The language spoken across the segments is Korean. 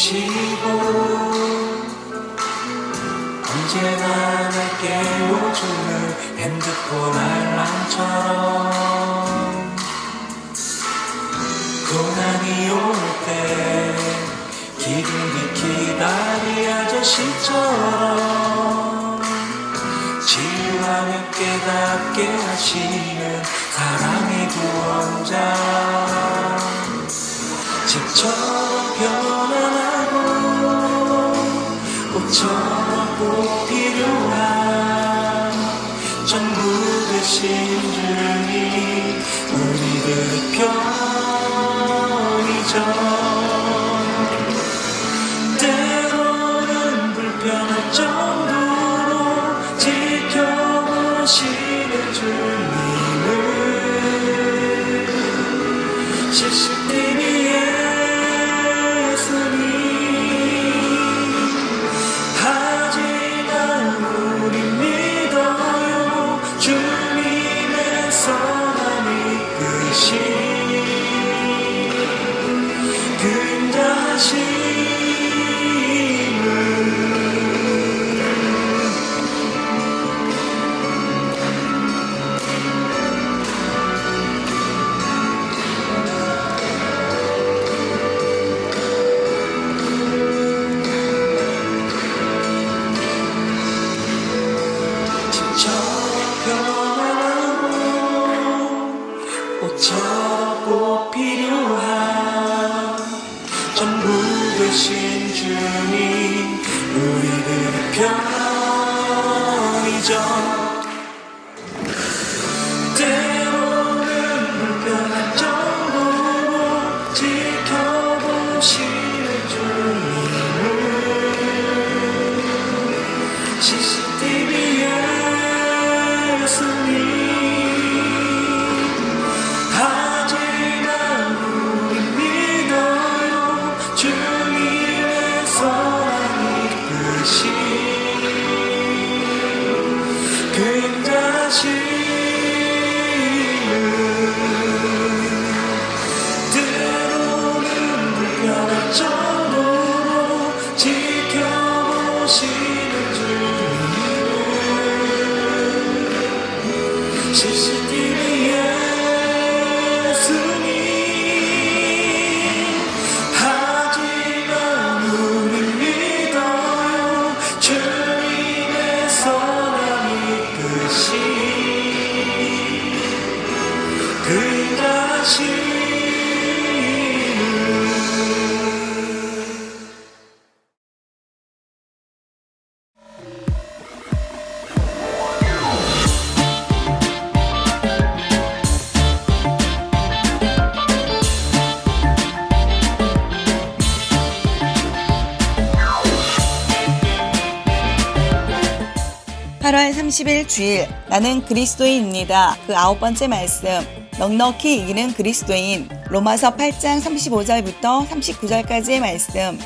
계시고 언제나 날 깨워주는 핸드폰 알람처럼 고난이 올 때 기둥이 기다리 아저씨처럼 치유하며 깨닫게 하시는 사랑의 구원자 집처럼 편안하고 꽃처럼 꼭 필요한 전부 되신 주님 우리들의 편이죠. 때로는 불편할 정도로 지켜보시는 주님을 CCTV 예수님 하지만 우리 믿어요 주님의 선한 이끄심 근자하심을 옷처럼 필요한 전부 되신 주님 우리들의 편이죠. 때로는 불편할 정도로 지켜보시는 주님을 CCTV 예수님 하지만 우리 믿어요 주님의 선한 이끄심 근자하심을 때로는 불편할 정도로 지켜보시는 주님을 CCTV 예수님 하지만 우리 믿어요 주님의 선한 이끄심 근자하심을 (8월 30일) 주일 나는 그리스도인입니다. 그 9번째 말씀 넉넉히 이기는 그리스도인 로마서 8장 35절부터 39절까지의 말씀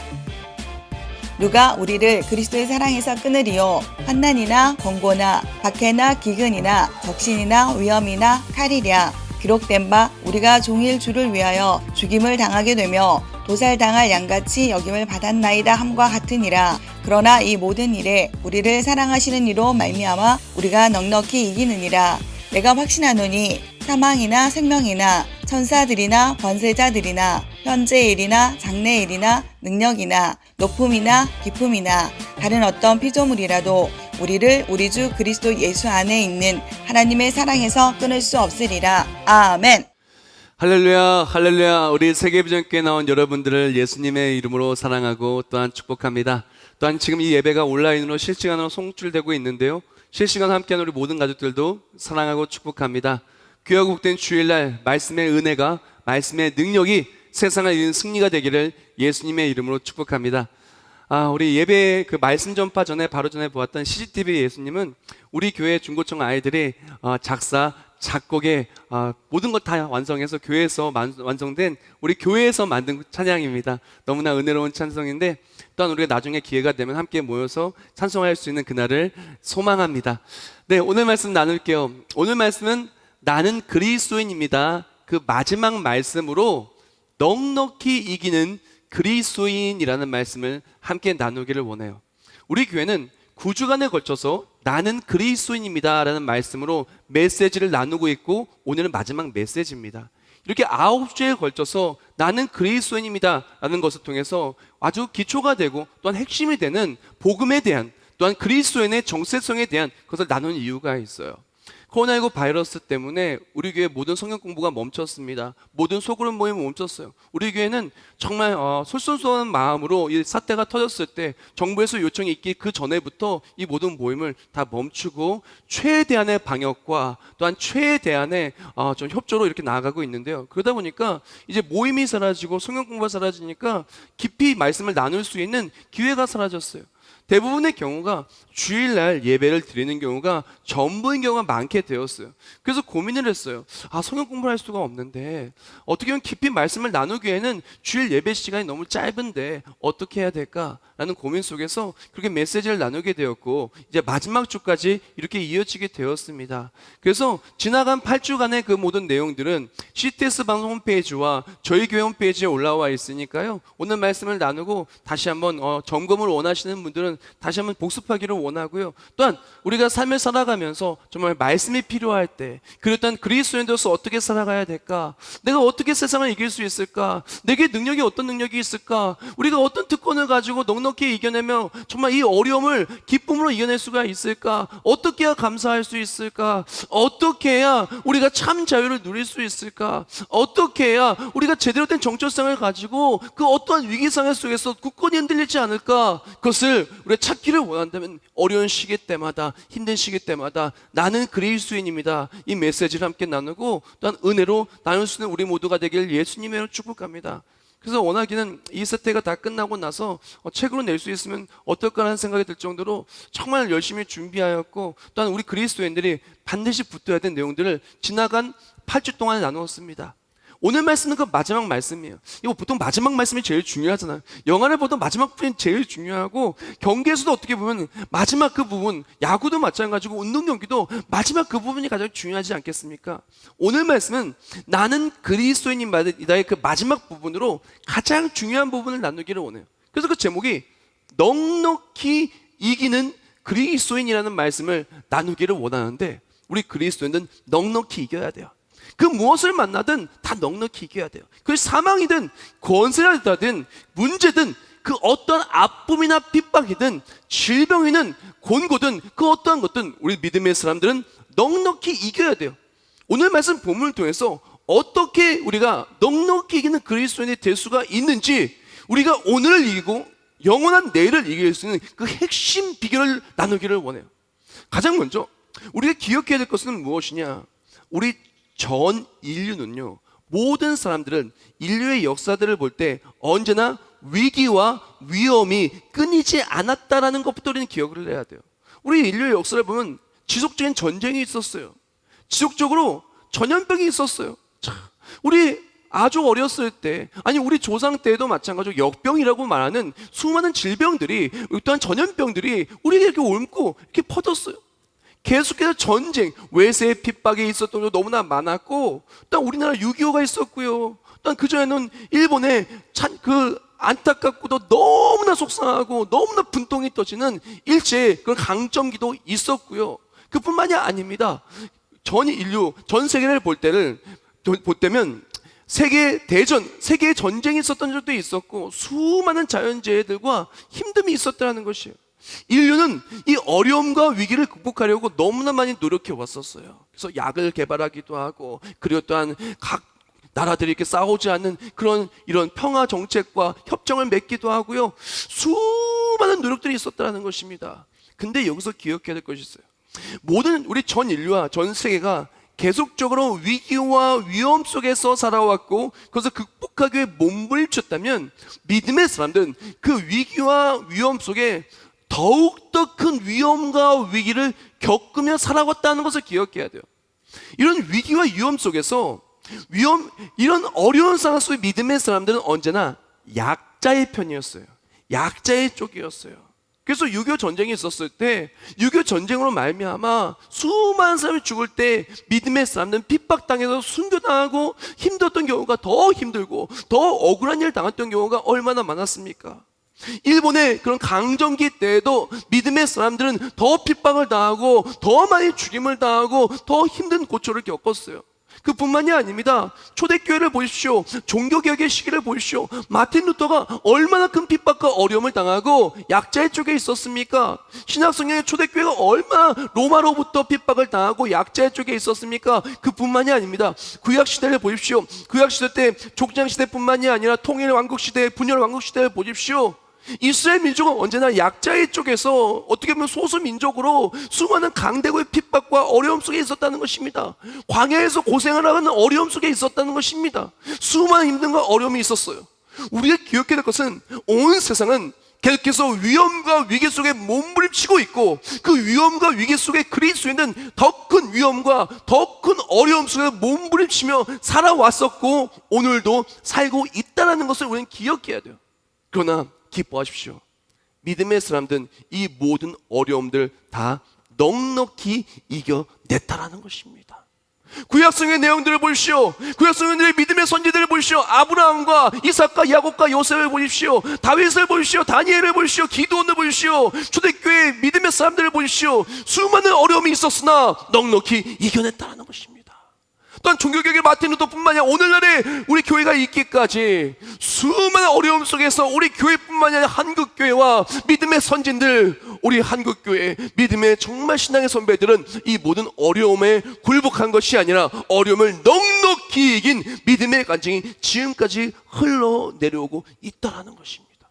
누가 우리를 그리스도의 사랑에서 끊으리요 환난이나 권고나 박해나 기근이나 적신이나 위험이나 칼이랴 기록된 바 우리가 종일 주를 위하여 죽임을 당하게 되며 도살당할 양같이 여김을 받았나이다 함과 같으니라. 그러나 이 모든 일에 우리를 사랑하시는 이로 말미암아 우리가 넉넉히 이기느니라. 내가 확신하노니 사망이나 생명이나 천사들이나 권세자들이나 현재일이나 장래일이나 능력이나 높음이나 깊음이나 다른 어떤 피조물이라도 우리를 우리 주 그리스도 예수 안에 있는 하나님의 사랑에서 끊을 수 없으리라. 아멘. 할렐루야, 할렐루야. 우리 세계비전교회 나온 여러분들을 예수님의 이름으로 사랑하고 또한 축복합니다. 또한 지금 이 예배가 온라인으로 실시간으로 송출되고 있는데요, 실시간 함께하는 우리 모든 가족들도 사랑하고 축복합니다. 귀하고 복된 주일날 말씀의 은혜가, 말씀의 능력이 세상을 이기는 승리가 되기를 예수님의 이름으로 축복합니다. 우리 예배 그 말씀 전파 전에 바로 전에 보았던 CCTV 예수님은 우리 교회 중고청 아이들이 작사, 작곡에 모든 것 다 완성해서 교회에서 완성된 우리 교회에서 만든 찬양입니다. 너무나 은혜로운 찬송인데 또한 우리가 나중에 기회가 되면 함께 모여서 찬송할 수 있는 그날을 소망합니다. 네, 오늘 말씀 나눌게요. 오늘 말씀은 나는 그리스도인입니다. 그 마지막 말씀으로 넉넉히 이기는 그리스도인이라는 말씀을 함께 나누기를 원해요. 우리 교회는 9주간에 걸쳐서 나는 그리스도인입니다라는 말씀으로 메시지를 나누고 있고 오늘은 마지막 메시지입니다. 이렇게 9주에 걸쳐서 나는 그리스도인입니다라는 것을 통해서 아주 기초가 되고 또한 핵심이 되는 복음에 대한 또한 그리스도인의 정체성에 대한 것을 나누는 이유가 있어요. 코로나19 바이러스 때문에 우리 교회 모든 성경 공부가 멈췄습니다. 모든 소그룹 모임이 멈췄어요. 우리 교회는 정말 솔선수범한 마음으로 이 사태가 터졌을 때 정부에서 요청이 있기 그 전에부터 이 모든 모임을 다 멈추고 최대한의 방역과 또한 최대한의 좀 협조로 이렇게 나아가고 있는데요. 그러다 보니까 이제 모임이 사라지고 성경 공부가 사라지니까 깊이 말씀을 나눌 수 있는 기회가 사라졌어요. 대부분의 경우가 주일날 예배를 드리는 경우가 전부인 경우가 많게 되었어요. 그래서 고민을 했어요. 성경 공부를 할 수가 없는데 어떻게 보면 깊이 말씀을 나누기에는 주일 예배 시간이 너무 짧은데 어떻게 해야 될까라는 고민 속에서 그렇게 메시지를 나누게 되었고 이제 마지막 주까지 이렇게 이어지게 되었습니다. 그래서 지나간 8주간의 그 모든 내용들은 CTS 방송 홈페이지와 저희 교회 홈페이지에 올라와 있으니까요. 오늘 말씀을 나누고 다시 한번 점검을 원하시는 분들은 다시 한번 복습하기를 원하고요. 또한 우리가 삶을 살아가면서 정말 말씀이 필요할 때 그리고 또한 그리스도인으로서 어떻게 살아가야 될까? 내가 어떻게 세상을 이길 수 있을까? 내게 능력이 어떤 능력이 있을까? 우리가 어떤 특권을 가지고 넉넉히 이겨내며 정말 이 어려움을 기쁨으로 이겨낼 수가 있을까? 어떻게 해야 감사할 수 있을까? 어떻게 해야 우리가 참 자유를 누릴 수 있을까? 어떻게 해야 우리가 제대로 된 정체성을 가지고 그 어떠한 위기상황 속에서 굳건히 흔들리지 않을까? 그것을 우리가 찾기를 원한다면 어려운 시기 때마다 힘든 시기 때마다 나는 그리스도인입니다. 이 메시지를 함께 나누고 또한 은혜로 나눌 수 있는 우리 모두가 되길 예수님의 축복합니다. 그래서 원하기는 이 사태가 다 끝나고 나서 책으로 낼 수 있으면 어떨까라는 생각이 들 정도로 정말 열심히 준비하였고 또한 우리 그리스도인들이 반드시 붙어야 될 내용들을 지나간 8주 동안에 나누었습니다. 오늘 말씀은 그 마지막 말씀이에요. 이거 보통 마지막 말씀이 제일 중요하잖아요. 영화를 보통 마지막 부분이 제일 중요하고 경기에서도 어떻게 보면 마지막 그 부분, 야구도 마찬가지고 운동 경기도 마지막 그 부분이 가장 중요하지 않겠습니까? 오늘 말씀은 나는 그리스도인이다의 그 마지막 부분으로 가장 중요한 부분을 나누기를 원해요. 그래서 그 제목이 넉넉히 이기는 그리스도인이라는 말씀을 나누기를 원하는데 우리 그리스도인은 넉넉히 이겨야 돼요. 그 무엇을 만나든 다 넉넉히 이겨야 돼요. 그 사망이든 권세라든 문제든 그 어떤 아픔이나 핍박이든 질병이든 곤고든 그 어떠한 것든 우리 믿음의 사람들은 넉넉히 이겨야 돼요. 오늘 말씀 본문을 통해서 어떻게 우리가 넉넉히 이기는 그리스도인이 될 수가 있는지 우리가 오늘을 이기고 영원한 내일을 이길 수 있는 그 핵심 비결을 나누기를 원해요. 가장 먼저 우리가 기억해야 될 것은 무엇이냐? 우리 전 인류는요, 모든 사람들은 인류의 역사들을 볼 때 언제나 위기와 위험이 끊이지 않았다라는 것부터 우리는 기억을 해야 돼요. 우리 인류의 역사를 보면 지속적인 전쟁이 있었어요. 지속적으로 전염병이 있었어요. 우리 아주 어렸을 때, 아니 우리 조상 때에도 마찬가지로 역병이라고 말하는 수많은 질병들이 또한 전염병들이 우리에게 이렇게 옮고 이렇게 퍼졌어요. 계속해서 전쟁, 외세의 핍박이 있었던 것도 너무나 많았고, 또 우리나라 6.25가 있었고요. 또 그전에는 일본의 그 안타깝고도 너무나 속상하고 너무나 분통이 터지는 일제 그런 강점기도 있었고요. 그뿐만이 아닙니다. 전 인류, 전 세계를 볼 때면 세계 대전, 세계 전쟁이 있었던 적도 있었고 수많은 자연재해들과 힘듦이 있었다는 것이에요. 인류는 이 어려움과 위기를 극복하려고 너무나 많이 노력해 왔었어요. 그래서 약을 개발하기도 하고, 그리고 또한 각 나라들이 이렇게 싸우지 않는 그런 이런 평화 정책과 협정을 맺기도 하고요. 수많은 노력들이 있었다는 것입니다. 근데 여기서 기억해야 될 것이 있어요. 모든 우리 전 인류와 전 세계가 계속적으로 위기와 위험 속에서 살아왔고 그것을 극복하기 위해 몸부림쳤다면 믿음의 사람들은 그 위기와 위험 속에 더욱더 큰 위험과 위기를 겪으며 살아왔다는 것을 기억해야 돼요. 이런 위기와 위험 속에서 이런 어려운 상황 속에 믿음의 사람들은 언제나 약자의 편이었어요. 약자의 쪽이었어요. 그래서 6.25 전쟁이 있었을 때 6.25 전쟁으로 말미암아 수많은 사람이 죽을 때 믿음의 사람들은 핍박당해서 순교당하고 힘들었던 경우가 더 힘들고 더 억울한 일 당했던 경우가 얼마나 많았습니까? 일본의 그런 강점기 때에도 믿음의 사람들은 더 핍박을 당하고 더 많이 죽임을 당하고 더 힘든 고초를 겪었어요. 그뿐만이 아닙니다. 초대교회를 보십시오. 종교개혁의 시기를 보십시오. 마틴 루터가 얼마나 큰 핍박과 어려움을 당하고 약자의 쪽에 있었습니까? 신약성경의 초대교회가 얼마나 로마로부터 핍박을 당하고 약자의 쪽에 있었습니까? 그뿐만이 아닙니다. 구약시대를 보십시오. 구약시대 때 족장시대뿐만이 아니라 통일왕국시대, 분열왕국시대를 보십시오. 이스라엘 민족은 언제나 약자의 쪽에서 어떻게 보면 소수민족으로 수많은 강대국의 핍박과 어려움 속에 있었다는 것입니다. 광야에서 고생을 하는 어려움 속에 있었다는 것입니다. 수많은 힘듦과 어려움이 있었어야 우리가 기억해야 될 것은 온 세상은 계속해서 위험과 위기 속에 몸부림치고 있고 그 위험과 위기 속에 그리스도인은 더 큰 위험과 더 큰 어려움 속에 몸부림치며 살아왔었고 오늘도 살고 있다는 것을 우리는 기억해야 돼요. 그러나 기뻐하십시오. 믿음의 사람들은 이 모든 어려움들 다 넉넉히 이겨냈다라는 것입니다. 구약성의 내용들을 보십시오. 구약성의 믿음의 선지들을 보십시오. 아브라함과 이삭과 야곱과 요셉을 보십시오. 다윗을 보십시오. 다니엘을 보십시오. 기드온을 보십시오. 초대교회 믿음의 사람들을 보십시오. 수많은 어려움이 있었으나 넉넉히 이겨냈다라는 것입니다. 또한 종교개혁의 마틴 루터뿐만 아니라 오늘날에 우리 교회가 있기까지 수많은 어려움 속에서 우리 교회뿐만 아니라 한국교회와 믿음의 선진들, 우리 한국교회 믿음의 정말 신앙의 선배들은 이 모든 어려움에 굴복한 것이 아니라 어려움을 넉넉히 이긴 믿음의 간증이 지금까지 흘러내려오고 있다는 것입니다.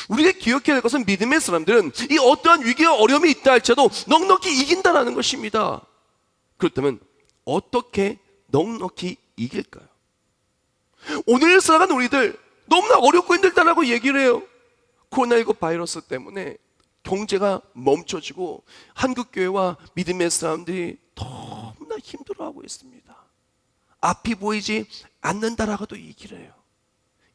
우리가 기억해야 할 것은 믿음의 사람들은 이 어떠한 위기와 어려움이 있다 할지라도 넉넉히 이긴다는 것입니다. 그렇다면 어떻게 넉넉히 이길까요? 오늘 살아가는 우리들 너무나 어렵고 힘들다라고 얘기를 해요. 코로나19 바이러스 때문에 경제가 멈춰지고 한국교회와 믿음의 사람들이 너무나 힘들어하고 있습니다. 앞이 보이지 않는다라고도 얘기를 해요.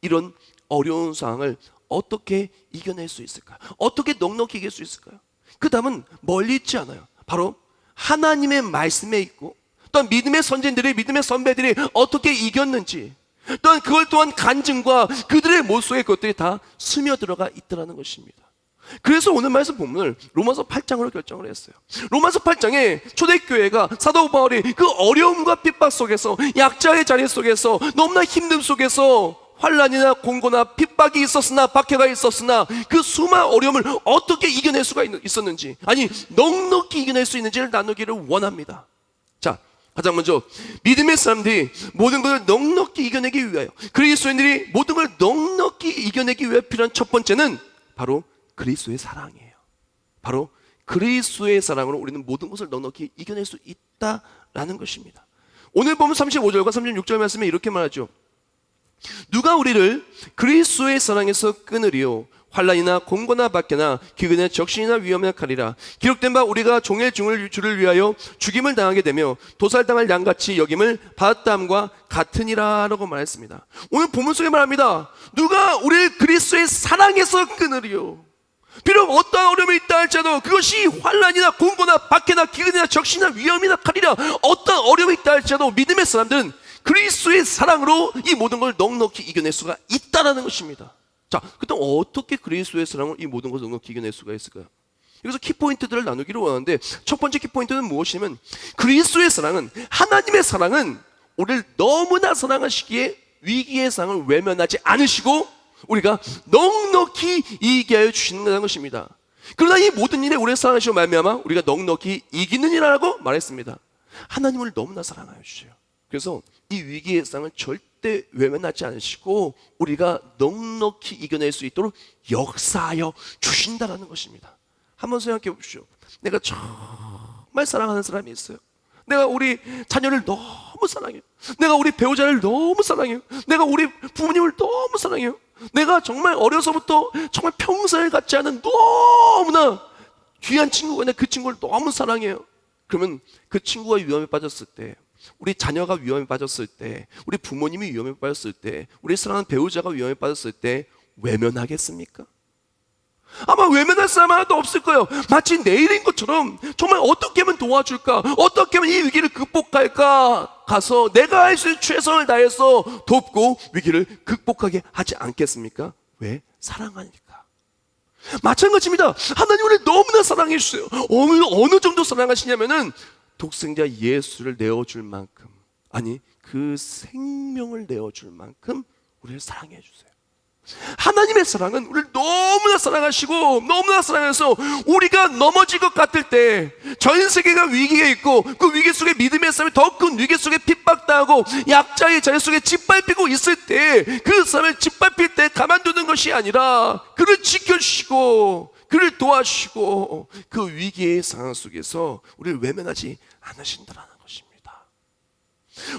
이런 어려운 상황을 어떻게 이겨낼 수 있을까요? 어떻게 넉넉히 이길 수 있을까요? 그 답은 멀리 있지 않아요. 바로 하나님의 말씀에 있고 또한 믿음의 선진들이 믿음의 선배들이 어떻게 이겼는지 또한 그걸 또한 간증과 그들의 모습 속에 그것들이 다 스며들어가 있더라는 것입니다. 그래서 오늘 말씀 본문을 로마서 8장으로 결정을 했어요. 로마서 8장에 초대교회가 사도 바울이 그 어려움과 핍박 속에서 약자의 자리 속에서 너무나 힘듦 속에서 환난이나 공고나 핍박이 있었으나 박해가 있었으나 그 수많은 어려움을 어떻게 이겨낼 수가 있었는지 아니 넉넉히 이겨낼 수 있는지를 나누기를 원합니다. 자, 가장 먼저 믿음의 사람들이 모든 것을 넉넉히 이겨내기 위하여 그리스도인들이 모든 걸 넉넉히 이겨내기 위해 필요한 첫 번째는 바로 그리스도의 사랑이에요. 바로 그리스도의 사랑으로 우리는 모든 것을 넉넉히 이겨낼 수 있다라는 것입니다. 오늘 보면 35절과 36절 말씀에 이렇게 말하죠. 누가 우리를 그리스도의 사랑에서 끊으리요 환난이나 공고나 박해나 기근이나 적신이나 위험이나 칼이라 기록된 바 우리가 종의 주를 위하여 죽임을 당하게 되며 도살당할 양같이 여김을 받았다함과 같으니라 라고 말했습니다. 오늘 본문 속에 말합니다. 누가 우리를 그리스도의 사랑에서 끊으리요. 비록 어떠한 어려움이 있다 할지라도 그것이 환난이나 공고나 박해나 기근이나 적신이나 위험이나 칼이라 어떠한 어려움이 있다 할지라도 믿음의 사람들은 그리스도의 사랑으로 이 모든 걸 넉넉히 이겨낼 수가 있다는 것입니다. 자, 그럼 어떻게 그리스도의 사랑으로 이 모든 것을 넉넉히 이겨낼 수가 있을까요? 여기서 키포인트들을 나누기를 원하는데 첫 번째 키포인트는 무엇이냐면 그리스도의 사랑은 하나님의 사랑은 우리를 너무나 사랑하시기에 위기의 상황을 외면하지 않으시고 우리가 넉넉히 이기게 하여 주시는 것입니다. 그러나 이 모든 일에 우리를 사랑하시고 말미암아 우리가 넉넉히 이기느니라고 말했습니다. 하나님을 너무나 사랑하여 주세요. 그래서 이 위기의 상황을 절대 외면하지 않으시고 우리가 넉넉히 이겨낼 수 있도록 역사하여 주신다는 것입니다. 한번 생각해 보십시오. 내가 정말 사랑하는 사람이 있어요. 내가 우리 자녀를 너무 사랑해요. 내가 우리 배우자를 너무 사랑해요. 내가 우리 부모님을 너무 사랑해요. 내가 정말 어려서부터 정말 평생을 같지 않은 너무나 귀한 친구가 있는데 그 친구를 너무 사랑해요. 그러면 그 친구가 위험에 빠졌을 때, 우리 자녀가 위험에 빠졌을 때, 우리 부모님이 위험에 빠졌을 때, 우리 사랑하는 배우자가 위험에 빠졌을 때 외면하겠습니까? 아마 외면할 사람 하나도 없을 거예요. 마치 내일인 것처럼 정말 어떻게 하면 도와줄까, 어떻게 하면 이 위기를 극복할까, 가서 내가 할 수 있는 최선을 다해서 돕고 위기를 극복하게 하지 않겠습니까? 왜? 사랑하니까. 마찬가지입니다. 하나님 우리를 너무나 사랑해 주세요. 어느 정도 사랑하시냐면은 독생자 예수를 내어줄 만큼, 아니 그 생명을 내어줄 만큼 우리를 사랑해 주세요. 하나님의 사랑은 우리를 너무나 사랑하시고 너무나 사랑해서 우리가 넘어질 것 같을 때, 전 세계가 위기에 있고 그 위기 속에 믿음의 사람이 더 큰 위기 속에 핍박당하고 약자의 자리 속에 짓밟히고 있을 때, 그 사람을 짓밟힐 때 가만두는 것이 아니라 그를 지켜주시고 그를 도와주시고 그 위기의 상황 속에서 우리를 외면하지 않으신다라는 것입니다.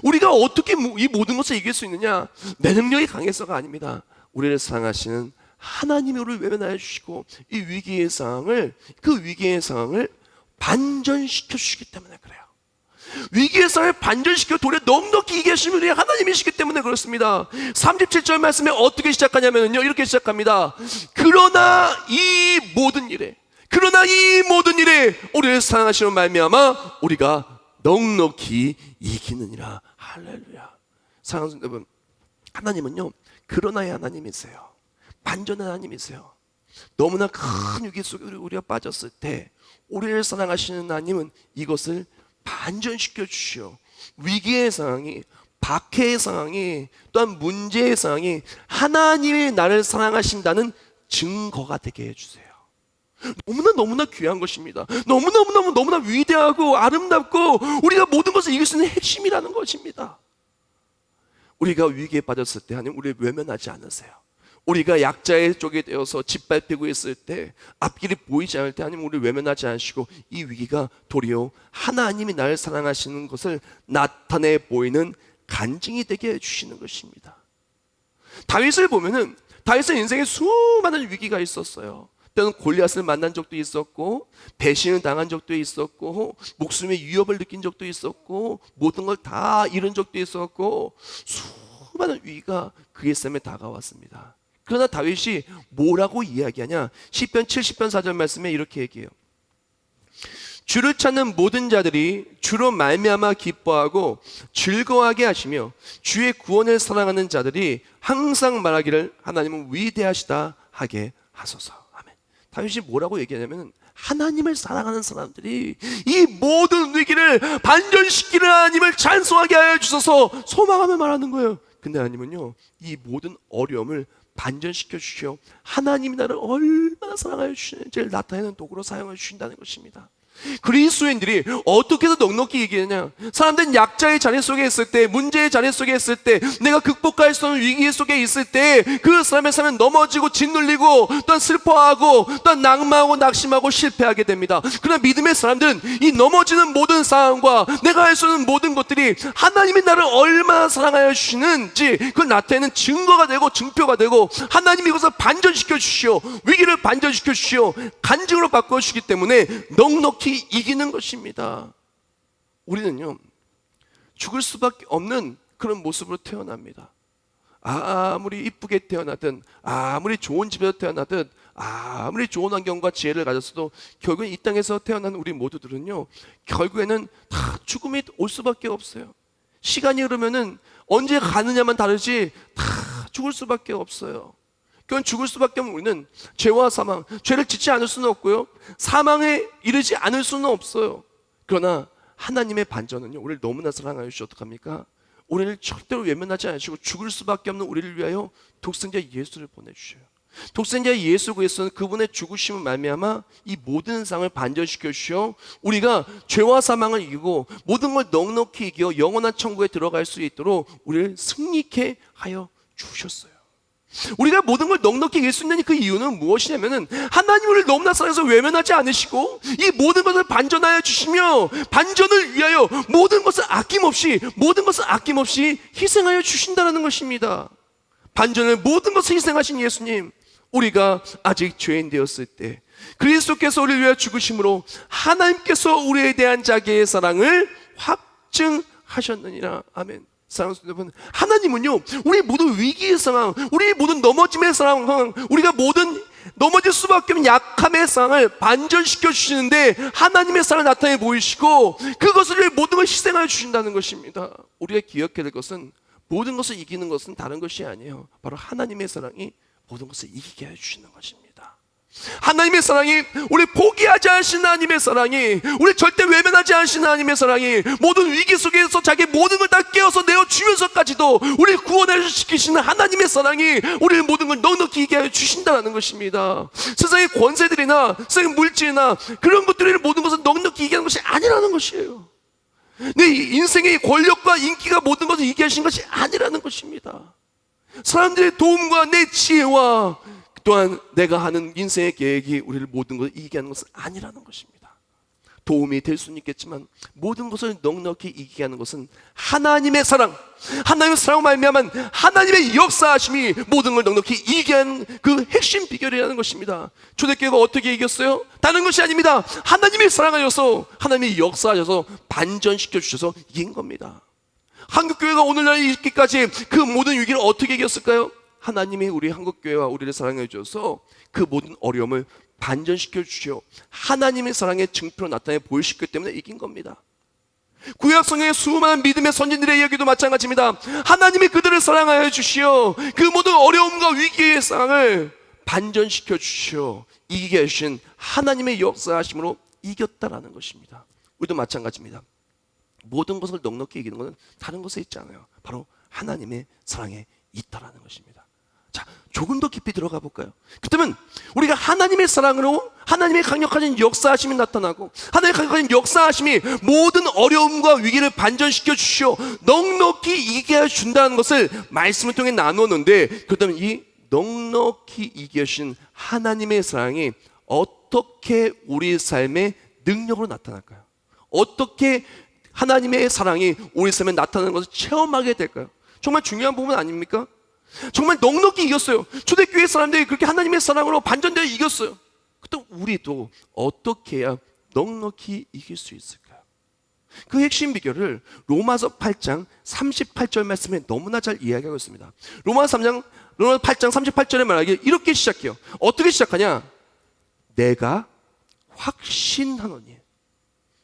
우리가 어떻게 이 모든 것을 이길 수 있느냐? 내 능력이 강해서가 아닙니다. 우리를 사랑하시는 하나님이 우리를 외면하여 주시고 이 위기의 상황을, 그 위기의 상황을 반전시켜 주시기 때문에 그래요. 위기의 상황을 반전시켜 도리어 넉넉히 이기게 하시는 우리 하나님이시기 때문에 그렇습니다. 37절 말씀에 어떻게 시작하냐면요, 이렇게 시작합니다. 그러나 이 모든 일에 우리를 사랑하시는 말미암아 우리가 넉넉히 이기느니라. 할렐루야. 사랑하는 여러분, 하나님은요 그러나의 하나님이세요. 반전의 하나님이세요. 너무나 큰 위기 속에 우리가 빠졌을 때 우리를 사랑하시는 하나님은 이것을 반전시켜 주시오. 위기의 상황이, 박해의 상황이, 또한 문제의 상황이 하나님이 나를 사랑하신다는 증거가 되게 해주세요. 너무나 귀한 것입니다. 너무나 위대하고 아름답고 우리가 모든 것을 이길 수 있는 핵심이라는 것입니다. 우리가 위기에 빠졌을 때 하나님 우리를 외면하지 않으세요. 우리가 약자의 쪽에 되어서 짓밟히고 있을 때, 앞길이 보이지 않을 때 하나님 우리를 외면하지 않으시고 이 위기가 도리어 하나님이 나를 사랑하시는 것을 나타내 보이는 간증이 되게 해주시는 것입니다. 다윗을 보면은 다윗은 인생에 수많은 위기가 있었어요. 때는 골리앗을 만난 적도 있었고, 배신을 당한 적도 있었고, 목숨의 위협을 느낀 적도 있었고, 모든 걸 다 잃은 적도 있었고, 수많은 위기가 그의 삶에 다가왔습니다. 그러나 다윗이 뭐라고 이야기하냐? 시편 70편 4절 말씀에 이렇게 얘기해요. 주를 찾는 모든 자들이 주로 말미암아 기뻐하고 즐거워하게 하시며 주의 구원을 사랑하는 자들이 항상 말하기를 하나님은 위대하시다 하게 하소서. 다윗이 뭐라고 얘기하냐면, 하나님을 사랑하는 사람들이 이 모든 위기를 반전시키는 하나님을 찬송하게 하여 주셔서 소망하며 말하는 거예요. 근데 하나님은요 이 모든 어려움을 반전시켜 주시오. 하나님이 나를 얼마나 사랑하여 주시는지를 나타내는 도구로 사용해 주신다는 것입니다. 그리스도인들이 어떻게 해서 넉넉히 이기느냐? 사람들은 약자의 자리 속에 있을 때, 문제의 자리 속에 있을 때, 내가 극복할 수 없는 위기 속에 있을 때 그 사람의 삶은 넘어지고 짓눌리고 또한 슬퍼하고 또한 낭망하고 낙심하고 실패하게 됩니다. 그러나 믿음의 사람들은 이 넘어지는 모든 상황과 내가 할 수 있는 모든 것들이 하나님이 나를 얼마나 사랑하여 주시는지 그걸 나타내는 증거가 되고 증표가 되고, 하나님이 이것을 반전시켜 주시오, 위기를 반전시켜 주시오, 간증으로 바꿔 주시기 때문에 넉넉히 이기는 것입니다. 우리는요 죽을 수밖에 없는 그런 모습으로 태어납니다. 아무리 이쁘게 태어나든, 아무리 좋은 집에서 태어나든, 아무리 좋은 환경과 지혜를 가졌어도 결국엔 이 땅에서 태어난 우리 모두들은요 결국에는 다 죽음이 올 수밖에 없어요. 시간이 흐르면은 언제 가느냐만 다르지 다 죽을 수밖에 없어요. 그건 죽을 수밖에 없는 우리는 죄와 사망, 죄를 짓지 않을 수는 없고요, 사망에 이르지 않을 수는 없어요. 그러나 하나님의 반전은요 우리를 너무나 사랑하여 주시 어떡합니까? 우리를 절대로 외면하지 않으시고 죽을 수밖에 없는 우리를 위하여 독생자 예수를 보내주셔요. 독생자 예수 그리스도는 그분의 죽으심을 말미암아 이 모든 상을 반전시켜 주셔 우리가 죄와 사망을 이기고 모든 걸 넉넉히 이겨 영원한 천국에 들어갈 수 있도록 우리를 승리케 하여 주셨어요. 우리가 모든 걸 넉넉히 이길 수 있는 그 이유는 무엇이냐면은 하나님 우리를 너무나 사랑해서 외면하지 않으시고 이 모든 것을 반전하여 주시며 반전을 위하여 모든 것을 아낌없이 희생하여 주신다는 것입니다. 반전을 모든 것을 희생하신 예수님, 우리가 아직 죄인 되었을 때 그리스도께서 우리를 위하여 죽으심으로 하나님께서 우리에 대한 자기의 사랑을 확증하셨느니라. 아멘. 사랑하는 여러분, 하나님은요 우리 모든 위기의 상황, 우리 모든 넘어짐의 상황, 우리가 모든 넘어질 수밖에 없는 약함의 상을 반전시켜 주시는데 하나님의 상을 나타내 보이시고 그것을 위해 모든 걸 희생하여 주신다는 것입니다. 우리가 기억해야 될 것은 모든 것을 이기는 것은 다른 것이 아니에요. 바로 하나님의 사랑이 모든 것을 이기게 해 주시는 것입니다. 하나님의 사랑이, 우리 포기하지 않으시는 하나님의 사랑이, 우리 절대 외면하지 않으시는 하나님의 사랑이 모든 위기 속에서 자기 모든 걸 다 깨어서 내어주면서까지도 우리를 구원시키시는 하나님의 사랑이 우리를 모든 걸 넉넉히 이기게 해 주신다는 것입니다. 세상의 권세들이나 세상의 물질이나 그런 것들이 모든 것을 넉넉히 이기하는 것이 아니라는 것이에요. 내 인생의 권력과 인기가 모든 것을 이기게 하신 것이 아니라는 것입니다. 사람들의 도움과 내 지혜와 또한 내가 하는 인생의 계획이 우리를 모든 것을 이기게 하는 것은 아니라는 것입니다. 도움이 될 수는 있겠지만 모든 것을 넉넉히 이기게 하는 것은 하나님의 사랑, 하나님의 사랑으로 말미암은 하나님의 역사하심이 모든 걸 넉넉히 이기게 하는 그 핵심 비결이라는 것입니다. 초대교회가 어떻게 이겼어요? 다른 것이 아닙니다. 하나님의 사랑하여서, 하나님의 역사하셔서 반전시켜 주셔서 이긴 겁니다. 한국교회가 오늘날 있기까지 그 모든 위기를 어떻게 이겼을까요? 하나님이 우리 한국교회와 우리를 사랑해 주셔서 그 모든 어려움을 반전시켜 주시오 하나님의 사랑의 증표로 나타내 보이시기 때문에 이긴 겁니다. 구약 성경의 수많은 믿음의 선진들의 이야기도 마찬가지입니다. 하나님이 그들을 사랑하여 주시오 그 모든 어려움과 위기의 상황을 반전시켜 주시오 이기게 해주신 하나님의 역사하심으로 이겼다라는 것입니다. 우리도 마찬가지입니다. 모든 것을 넉넉히 이기는 것은 다른 것에 있지 않아요. 바로 하나님의 사랑에 있다라는 것입니다. 자, 조금 더 깊이 들어가 볼까요? 그렇다면 우리가 하나님의 사랑으로 하나님의 강력하신 역사하심이 나타나고 하나님의 강력하신 역사하심이 모든 어려움과 위기를 반전시켜 주시오 넉넉히 이기게 해준다는 것을 말씀을 통해 나누었는데, 그렇다면 이 넉넉히 이기게 하신 하나님의 사랑이 어떻게 우리 삶의 능력으로 나타날까요? 어떻게 하나님의 사랑이 우리 삶에 나타나는 것을 체험하게 될까요? 정말 중요한 부분 아닙니까? 정말 넉넉히 이겼어요. 초대교회 사람들이 그렇게 하나님의 사랑으로 반전되어 이겼어요. 또 우리도 어떻게 해야 넉넉히 이길 수 있을까요? 그 핵심 비결을 로마서 8장 38절 말씀에 너무나 잘 이야기하고 있습니다. 로마서 8장 38절에 말하기를 이렇게 시작해요. 어떻게 시작하냐? 내가 확신하노니,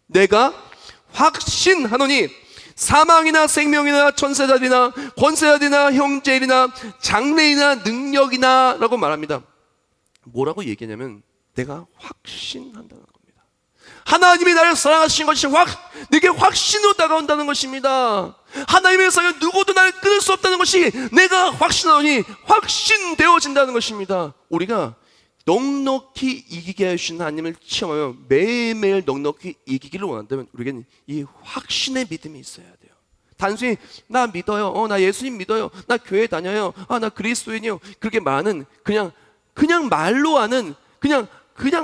내가 확신하노니 사망이나 생명이나 천사자들이나 권세자들이나 형제일이나 장래이나 능력이나 라고 말합니다. 뭐라고 얘기하냐면 내가 확신한다는 겁니다. 하나님이 나를 사랑하신 것이 내게 확신으로 다가온다는 것입니다. 하나님의 사랑은 누구도 나를 끊을 수 없다는 것이 내가 확신하노니 확신되어진다는 것입니다. 우리가 넉넉히 이기게 하시는 하나님을 체험하며 매일매일 넉넉히 이기기를 원한다면 우리에게는 이 확신의 믿음이 있어야 돼요. 단순히 나 믿어요, 나 예수님 믿어요, 나 교회 다녀요, 나 그리스도인이요, 그렇게 많은 그냥 말로 하는 그냥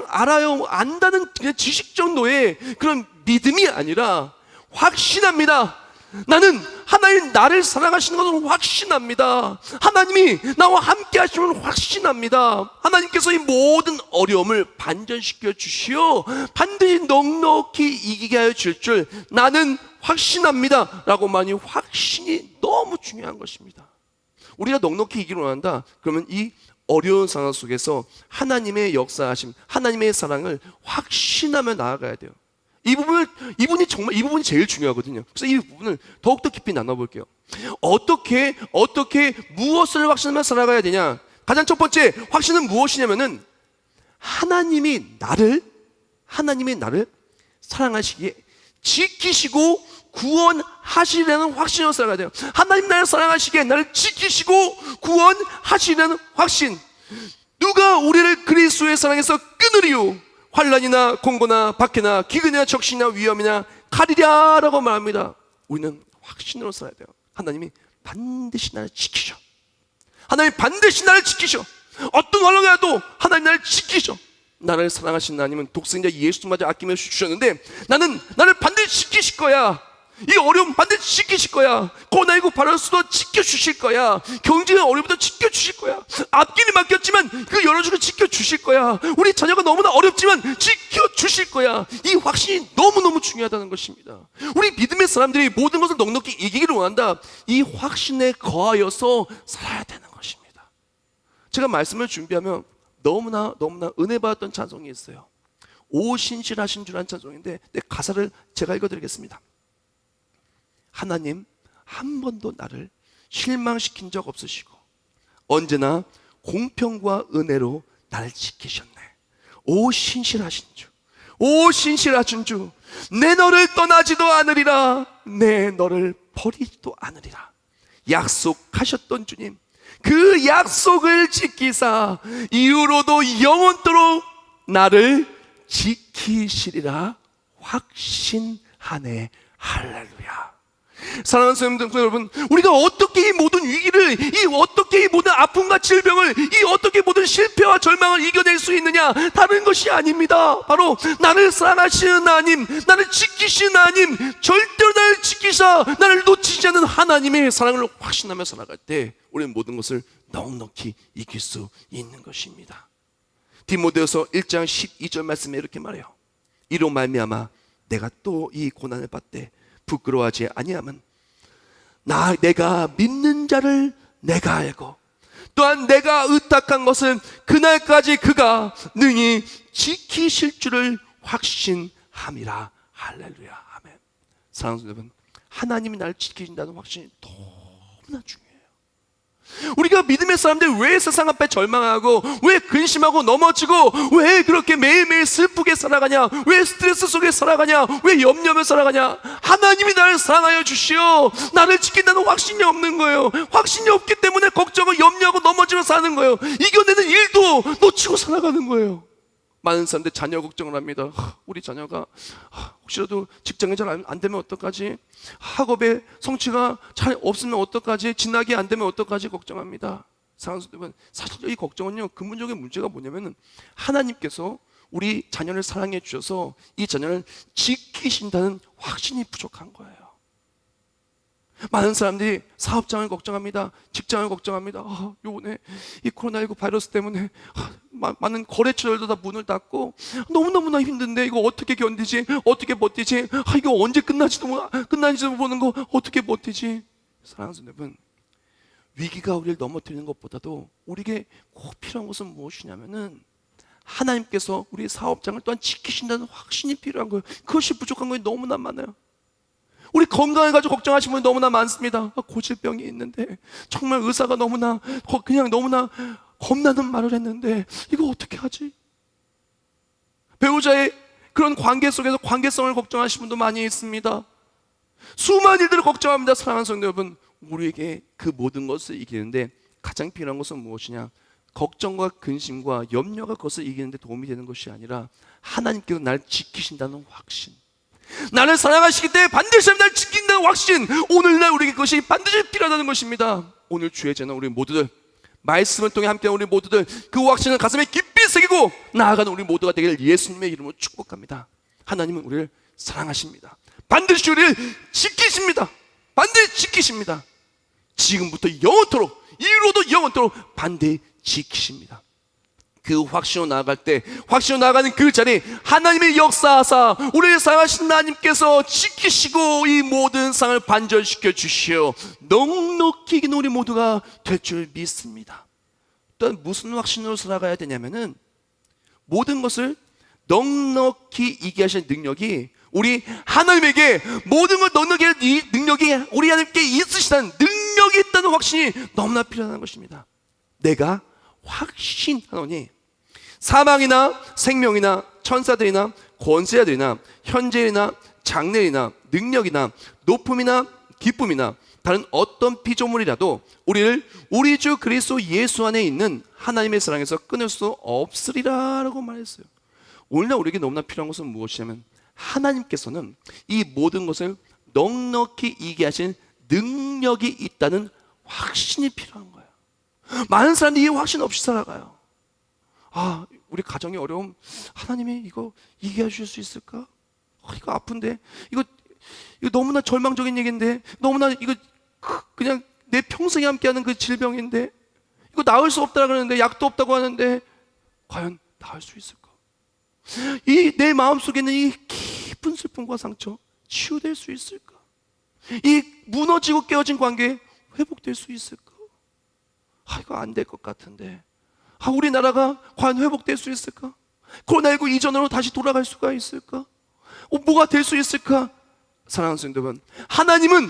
알아요, 안다는 그냥 지식 정도의 그런 믿음이 아니라 확신합니다. 나는 하나님 나를 사랑하시는 것을 확신합니다. 하나님이 나와 함께 하시면 확신합니다. 하나님께서 이 모든 어려움을 반전시켜 주시어 반드시 넉넉히 이기게 하여 줄 줄 나는 확신합니다 라고 많이 확신이 너무 중요한 것입니다. 우리가 넉넉히 이기를 원한다 그러면 이 어려운 상황 속에서 하나님의 역사하심, 하나님의 사랑을 확신하며 나아가야 돼요. 이 부분이 제일 중요하거든요. 그래서 이 부분을 더욱더 깊이 나눠볼게요. 어떻게 무엇을 확신하며 살아가야 되냐? 가장 첫 번째 확신은 무엇이냐면은 하나님이 나를 사랑하시기에 지키시고 구원하시려는 확신으로 살아가야 돼요. 하나님 나를 사랑하시기에 나를 지키시고 구원하시려는 확신. 누가 우리를 그리스도의 사랑에서 끊으리요? 환난이나 공고나 박해나 기근이나 적신이나 위험이나 칼이랴 라고 말합니다. 우리는 확신으로 살아야 돼요. 하나님이 반드시 나를 지키셔. 하나님이 반드시 나를 지키셔. 어떤 환난이 와도 하나님 나를 지키셔. 나를 사랑하시는 하나님은 독생자 예수마저 아끼며 주셨는데 나를 반드시 지키실 거야. 이 어려움 반드시 지키실 거야. 코로나19 바이러스도 지켜주실 거야. 경제의 어려움도 지켜주실 거야. 앞길이 막혔지만 그 열어주고 지켜주실 거야. 우리 자녀가 너무나 어렵지만 지켜주실 거야. 이 확신이 너무너무 중요하다는 것입니다. 우리 믿음의 사람들이 모든 것을 넉넉히 이기기를 원한다. 이 확신에 거하여서 살아야 되는 것입니다. 제가 말씀을 준비하며 너무나 은혜 받았던 찬송이 있어요. 오 신실하신 주라는 찬송인데 가사를 제가 읽어드리겠습니다. 하나님 한 번도 나를 실망시킨 적 없으시고 언제나 공평과 은혜로 나를 지키셨네. 오 신실하신 주, 오 신실하신 주, 내 너를 떠나지도 않으리라, 내 너를 버리지도 않으리라 약속하셨던 주님, 그 약속을 지키사 이후로도 영원토록 나를 지키시리라 확신하네. 할렐루야. 사랑하는 성도 여러분, 우리가 어떻게 이 모든 위기를, 어떻게 이 모든 아픔과 질병을, 어떻게 모든 실패와 절망을 이겨낼 수 있느냐? 다른 것이 아닙니다. 바로 나를 사랑하시는 하나님, 나를 지키시는 하나님, 절대로 나를 지키사 나를 놓치지 않는 하나님의 사랑을 확신하며 살아갈 때 우리는 모든 것을 넉넉히 이길 수 있는 것입니다. 디모데후서 1장 12절 말씀에 이렇게 말해요. 이로 말미암아 내가 또 이 고난을 받되 부끄러워하지 아니함은 내가 믿는 자를 내가 알고 또한 내가 의탁한 것은 그날까지 그가 능히 지키실 줄을 확신함이라. 할렐루야. 아멘. 사랑하는 여러분, 하나님이 나를 지키신다는 확신이 너무나 중요해요. 우리가 믿음의 사람들 왜 세상 앞에 절망하고 왜 근심하고 넘어지고 왜 그렇게 매일매일 슬프게 살아가냐, 왜 스트레스 속에 살아가냐, 왜 염려하며 살아가냐? 하나님이 나를 사랑하여 주시오, 나를 지킨다는 확신이 없는 거예요. 확신이 없기 때문에 걱정을 염려하고 넘어지며 사는 거예요. 이겨내는 일도 놓치고 살아가는 거예요. 많은 사람들 자녀 걱정을 합니다. 우리 자녀가 혹시라도 직장이 잘 안 되면 어떡하지? 학업에 성취가 잘 없으면 어떡하지? 진학이 안 되면 어떡하지? 걱정합니다. 사실 이 걱정은요, 근본적인 문제가 뭐냐면 하나님께서 우리 자녀를 사랑해 주셔서 이 자녀를 지키신다는 확신이 부족한 거예요. 많은 사람들이 사업장을 걱정합니다. 직장을 걱정합니다. 요번에 이 코로나19 바이러스 때문에 많은 거래처들도 다 문을 닫고 너무너무나 힘든데 이거 어떻게 견디지? 어떻게 버티지? 이거 언제 끝나지도 모르는 거 어떻게 버티지? 사랑하는 여러분, 위기가 우리를 넘어뜨리는 것보다도 우리에게 꼭 필요한 것은 무엇이냐면은 하나님께서 우리 사업장을 또한 지키신다는 확신이 필요한 거예요. 그것이 부족한 것이 너무나 많아요. 우리 건강을 가지고 걱정하시는 분이 너무나 많습니다. 고질병이 있는데 정말 의사가 너무나 겁나는 말을 했는데 이거 어떻게 하지? 배우자의 그런 관계 속에서 관계성을 걱정하시는 분도 많이 있습니다. 수많은 일들을 걱정합니다. 사랑하는 성도 여러분, 우리에게 그 모든 것을 이기는데 가장 필요한 것은 무엇이냐? 걱정과 근심과 염려가 그것을 이기는데 도움이 되는 것이 아니라 하나님께서 나를 지키신다는 확신, 나를 사랑하시기 때문에 반드시 나를 지킨다는 확신, 오늘날 우리에게 그것이 반드시 필요하다는 것입니다. 오늘 주의 제는 우리 모두들, 말씀을 통해 함께한 우리 모두들 그 확신을 가슴에 깊이 새기고 나아가는 우리 모두가 되기를 예수님의 이름으로 축복합니다. 하나님은 우리를 사랑하십니다. 반드시 우리를 지키십니다. 반드시 지키십니다. 지금부터 영원토록, 이후로도 영원토록 반드시 지키십니다. 그 확신으로 나아갈 때, 확신으로 나아가는 그 자리, 하나님의 역사하사 우리를 사랑하신 하나님께서 지키시고 이 모든 상을 반전시켜 주시어 넉넉히 이기는 우리 모두가 될 줄 믿습니다. 또한 무슨 확신으로 살아가야 되냐면은 모든 것을 넉넉히 이기게 하시는 능력이 우리 하나님에게, 모든 걸 넉넉히 하는 이 능력이 우리 하나님께 있으시다는 능력이 있다는 확신이 너무나 필요한 것입니다. 내가 확신하노니 사망이나 생명이나 천사들이나 권세자들이나 현재이나 장래이나 능력이나 높음이나 기쁨이나 다른 어떤 피조물이라도 우리를 우리 주 그리스도 예수 안에 있는 하나님의 사랑에서 끊을 수 없으리라 라고 말했어요. 오늘날 우리에게 너무나 필요한 것은 무엇이냐면 하나님께서는 이 모든 것을 넉넉히 이기게 하신 능력이 있다는 확신이 필요한 거예요. 많은 사람들이 이 확신 없이 살아가요. 우리 가정의 어려움, 하나님이 이거 이기게 해주실 수 있을까? 이거 아픈데, 이거 너무나 절망적인 얘기인데, 너무나 이거 그냥 내 평생에 함께하는 그 질병인데, 이거 나을 수 없다고 그러는데, 약도 없다고 하는데 과연 나을 수 있을까? 이 내 마음속에 있는 이 깊은 슬픔과 상처 치유될 수 있을까? 이 무너지고 깨어진 관계 회복될 수 있을까? 이거 안 될 것 같은데, 우리나라가 과연 회복될 수 있을까? 코로나19 이전으로 다시 돌아갈 수가 있을까? 뭐가 될 수 있을까? 사랑하는 성도 여러분, 하나님은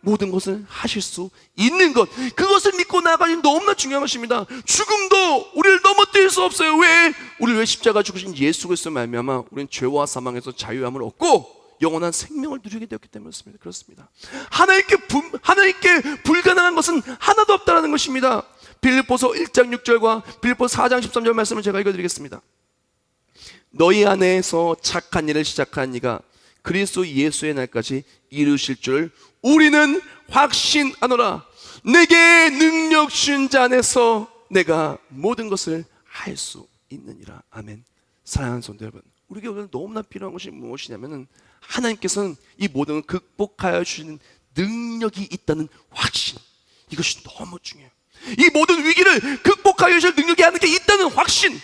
모든 것을 하실 수 있는 것, 그것을 믿고 나아가는 게 너무나 중요한 것입니다. 죽음도 우리를 넘어뜨릴 수 없어요. 왜? 우리를 왜 십자가 죽으신 예수 그리스도 말미암아 우리는 죄와 사망에서 자유함을 얻고 영원한 생명을 누리게 되었기 때문에 그렇습니다. 하나님께 불가능한 것은 하나도 없다는 것입니다. 빌립보서 1장 6절과 빌립보서 4장 13절 말씀을 제가 읽어드리겠습니다. 너희 안에서 착한 일을 시작한 이가 그리스도 예수의 날까지 이루실 줄 우리는 확신하노라. 내게 능력 주신 자 안에서 내가 모든 것을 할 수 있느니라. 아멘. 사랑하는 성도 여러분, 우리에게 오늘 너무나 필요한 것이 무엇이냐면은 하나님께서는 이 모든 걸 극복하여 주시는 능력이 있다는 확신, 이것이 너무 중요해요. 이 모든 위기를 극복하여 주실 능력이 하나님께 있다는 확신,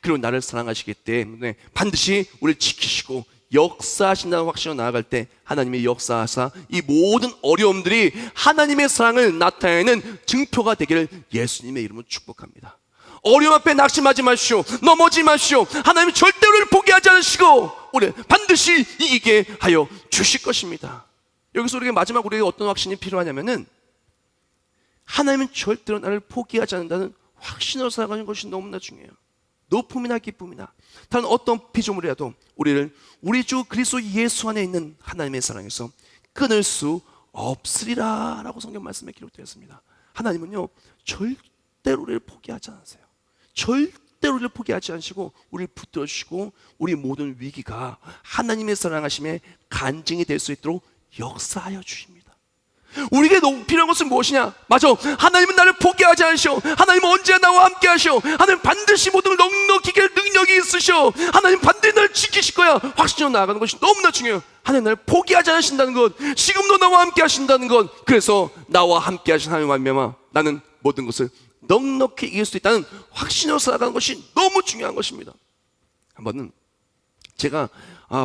그리고 나를 사랑하시기 때문에 반드시 우리를 지키시고 역사하신다는 확신으로 나아갈 때 하나님의 역사하사 이 모든 어려움들이 하나님의 사랑을 나타내는 증표가 되기를 예수님의 이름으로 축복합니다. 어려움 앞에 낙심하지 마시오. 넘어지지 마시오. 하나님은 절대 우리를 포기하지 않으시고 우리 반드시 이기게 하여 주실 것입니다. 여기서 우리에게 마지막 우리에게 어떤 확신이 필요하냐면은 하나님은 절대로 나를 포기하지 않는다는 확신으로 살아가는 것이 너무나 중요해요. 높음이나 기쁨이나 다른 어떤 피조물이라도 우리를 우리 주 그리스도 예수 안에 있는 하나님의 사랑에서 끊을 수 없으리라 라고 성경 말씀에 기록되어 있습니다. 하나님은요 절대로 우리를 포기하지 않으세요. 절대로 우리를 포기하지 않으시고 우리를 붙들어 주시고 우리 모든 위기가 하나님의 사랑하심의 간증이 될 수 있도록 역사하여 주십니다. 우리에게 너무 필요한 것은 무엇이냐? 맞아, 하나님은 나를 포기하지 않으셔. 하나님은 언제나 나와 함께 하셔. 하나님은 반드시 모든 걸 넉넉히 이길 능력이 있으셔. 하나님 반드시 나를 지키실 거야. 확신으로 나아가는 것이 너무나 중요해요. 하나님 나를 포기하지 않으신다는 것, 지금도 나와 함께 하신다는 것, 그래서 나와 함께 하신 하나님 말미암아 나는 모든 것을 넉넉히 이길 수 있다는 확신으로 살아가는 것이 너무 중요한 것입니다. 한 번은 제가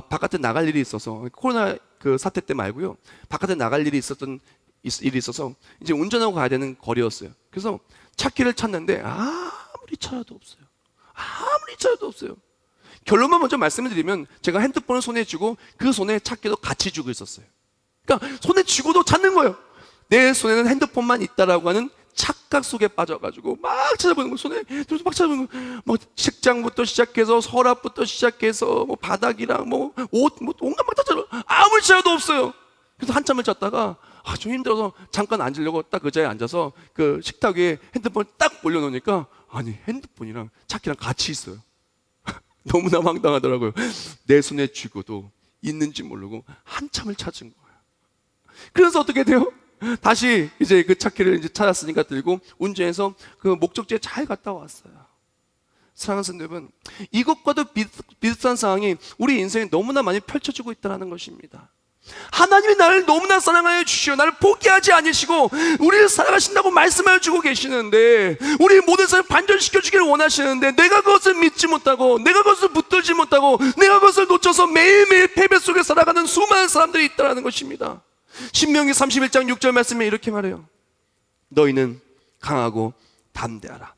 바깥에 나갈 일이 있어서, 코로나 그 사태 때 말고요, 바깥에 나갈 일이 있어서 이제 운전하고 가야 되는 거리였어요. 그래서 차키를 찾는데 아무리 찾아도 없어요. 결론만 먼저 말씀을 드리면 제가 핸드폰을 손에 쥐고 그 손에 차키도 같이 쥐고 있었어요. 그러니까 손에 쥐고도 찾는 거예요. 내 손에는 핸드폰만 있다라고 하는 착각 속에 빠져가지고 막 찾아보는 거, 손에 들어서 막 찾아보는 거, 뭐 식장부터 시작해서 서랍부터 시작해서 뭐 바닥이랑 뭐 옷, 뭐 온갖 막 다 찾아, 아무리 찾아도 없어요. 그래서 한참을 찾다가 좀 힘들어서 잠깐 앉으려고 딱 그 자리에 앉아서 그 식탁 위에 핸드폰을 딱 올려놓으니까 아니 핸드폰이랑 차키랑 같이 있어요. 너무나 황당하더라고요. 내 손에 쥐고도 있는지 모르고 한참을 찾은 거예요. 그래서 어떻게 돼요? 다시 이제 그 차키를 이제 찾았으니까 들고 운전해서 그 목적지에 잘 갔다 왔어요. 사랑하는 성도 여러분, 이것과도 비슷한 상황이 우리 인생에 너무나 많이 펼쳐지고 있다는 것입니다. 하나님이 나를 너무나 사랑하여 주시오. 나를 포기하지 않으시고 우리를 사랑하신다고 말씀하여 주고 계시는데, 우리 모든 사람을 반전시켜 주기를 원하시는데 내가 그것을 믿지 못하고, 내가 그것을 붙들지 못하고, 내가 그것을 놓쳐서 매일매일 패배 속에 살아가는 수많은 사람들이 있다는 것입니다. 신명기 31장 6절 말씀에 이렇게 말해요. 너희는 강하고 담대하라.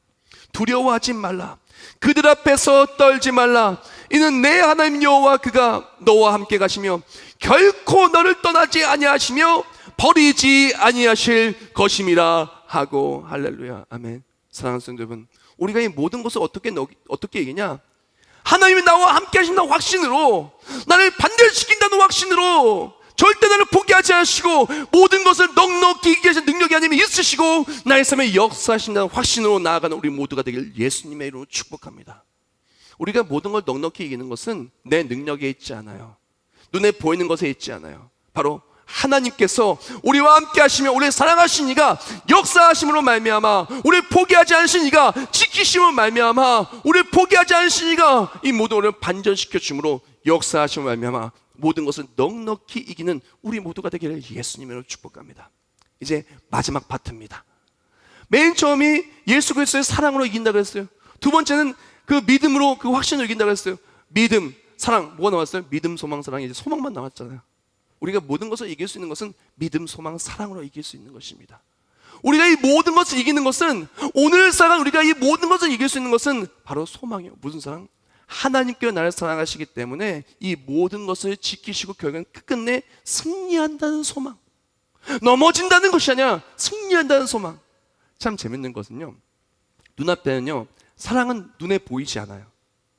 두려워하지 말라. 그들 앞에서 떨지 말라. 이는 내 하나님 여호와 그가 너와 함께 가시며 결코 너를 떠나지 아니하시며 버리지 아니하실 것임이라 하고. 할렐루야, 아멘. 사랑하는 성도 여러분, 우리가 이 모든 것을 어떻게 얘기냐? 하나님이 나와 함께 하신다는 확신으로, 나를 반대시킨다는 확신으로, 절대 나를 포기하지 않으시고 모든 것을 넉넉히 이기게 하신 능력이 하나님이 있으시고 나의 삶에 역사하신다는 확신으로 나아가는 우리 모두가 되길 예수님의 이름으로 축복합니다. 우리가 모든 걸 넉넉히 이기는 것은 내 능력에 있지 않아요. 눈에 보이는 것에 있지 않아요. 바로 하나님께서 우리와 함께 하시며 우리를 사랑하신 이가 역사하심으로 말미암아, 우리를 포기하지 않으신 이가 지키심으로 말미암아, 우리를 포기하지 않으신 이가 이 모든 것을 반전시켜 주므로 역사하심으로 말미암아 모든 것을 넉넉히 이기는 우리 모두가 되기를 예수님으로 축복합니다. 이제 마지막 파트입니다. 맨 처음이 예수 그리스도의 사랑으로 이긴다고 했어요. 두 번째는 그 믿음으로, 그 확신으로 이긴다고 했어요. 믿음, 사랑, 뭐가 나왔어요? 믿음, 소망, 사랑이 이제 소망만 나왔잖아요. 우리가 모든 것을 이길 수 있는 것은 믿음, 소망, 사랑으로 이길 수 있는 것입니다. 우리가 이 모든 것을 이기는 것은, 오늘 살아간 우리가 이 모든 것을 이길 수 있는 것은 바로 소망이에요. 무슨 사랑? 하나님께서 나를 사랑하시기 때문에 이 모든 것을 지키시고 결국엔 끝끝내 승리한다는 소망. 넘어진다는 것이 아니라 승리한다는 소망. 참 재밌는 것은요, 눈앞에는요, 사랑은 눈에 보이지 않아요.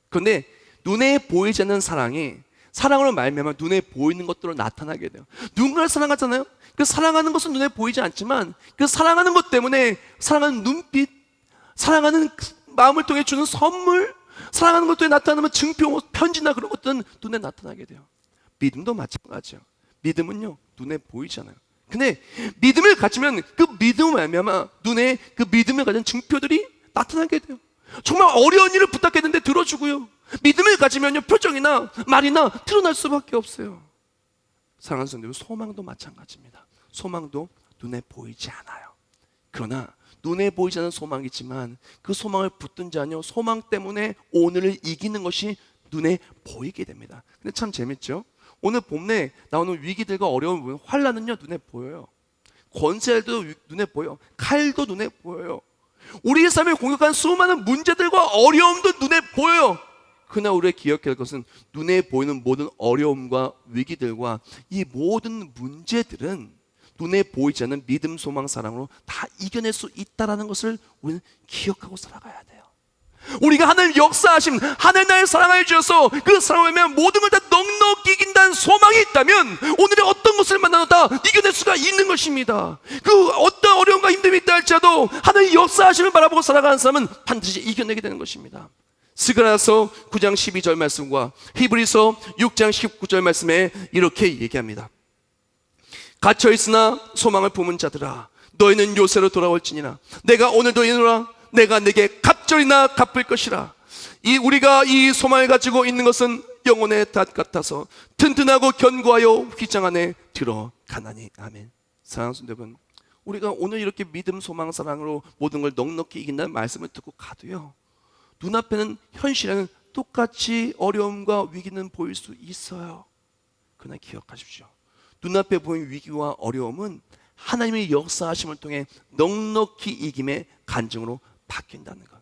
그런데 눈에 보이지 않는 사랑이 사랑으로 말미암아 눈에 보이는 것들로 나타나게 돼요. 누군가를 사랑하잖아요. 그 사랑하는 것은 눈에 보이지 않지만 그 사랑하는 것 때문에 사랑하는 눈빛, 사랑하는 마음을 통해 주는 선물, 사랑하는 것 통해 나타나는 증표, 편지나 그런 것들은 눈에 나타나게 돼요. 믿음도 마찬가지예요. 믿음은요, 눈에 보이잖아요. 근데 믿음을 가지면 그 믿음을 말미암아 눈에 그 믿음을 가진 증표들이 나타나게 돼요. 정말 어려운 일을 부탁했는데 들어주고요. 믿음을 가지면요, 표정이나 말이나 드러날 수밖에 없어요. 사랑하는 성도들, 소망도 마찬가지입니다. 소망도 눈에 보이지 않아요. 그러나 눈에 보이지 않는 소망이지만 그 소망을 붙든지 아니요, 소망 때문에 오늘을 이기는 것이 눈에 보이게 됩니다. 근데 참 재밌죠? 오늘 본문에 나오는 위기들과 어려운 부분, 환난은요, 눈에 보여요. 권세도 눈에 보여요. 칼도 눈에 보여요. 우리의 삶에 공격한 수많은 문제들과 어려움도 눈에 보여요. 그러나 우리가 기억해야 할 것은 눈에 보이는 모든 어려움과 위기들과 이 모든 문제들은 눈에 보이지 않는 믿음, 소망, 사랑으로 다 이겨낼 수 있다는 것을 우리는 기억하고 살아가야 돼요. 우리가 하나님 역사하심, 하나님 나를 사랑하여 주셔서 그 사랑을 하면 모든 걸 다 넉넉히 이긴다는 소망이 있다면 오늘의 어떤 것을 만나도 다 이겨낼 수가 있는 것입니다. 그 어떤 어려움과 힘듦이 있다 할지라도 하나님 역사하심을 바라보고 살아가는 사람은 반드시 이겨내게 되는 것입니다. 스가랴서 9장 12절 말씀과 히브리서 6장 19절 말씀에 이렇게 얘기합니다. 갇혀있으나 소망을 품은 자들아, 너희는 요새로 돌아올지니라. 내가 오늘도 이노라. 내가 내게 갑절이나 갚을 것이라. 우리가 이 소망을 가지고 있는 것은 영혼의 닷 같아서 튼튼하고 견고하여 휘장 안에 들어가나니. 아멘. 사랑하는 성도 여러분, 우리가 오늘 이렇게 믿음, 소망, 사랑으로 모든 걸 넉넉히 이긴다는 말씀을 듣고 가도요, 눈앞에는 현실에는 똑같이 어려움과 위기는 보일 수 있어요. 그러나 기억하십시오. 눈앞에 보이는 위기와 어려움은 하나님의 역사하심을 통해 넉넉히 이김의 간증으로 바뀐다는 것.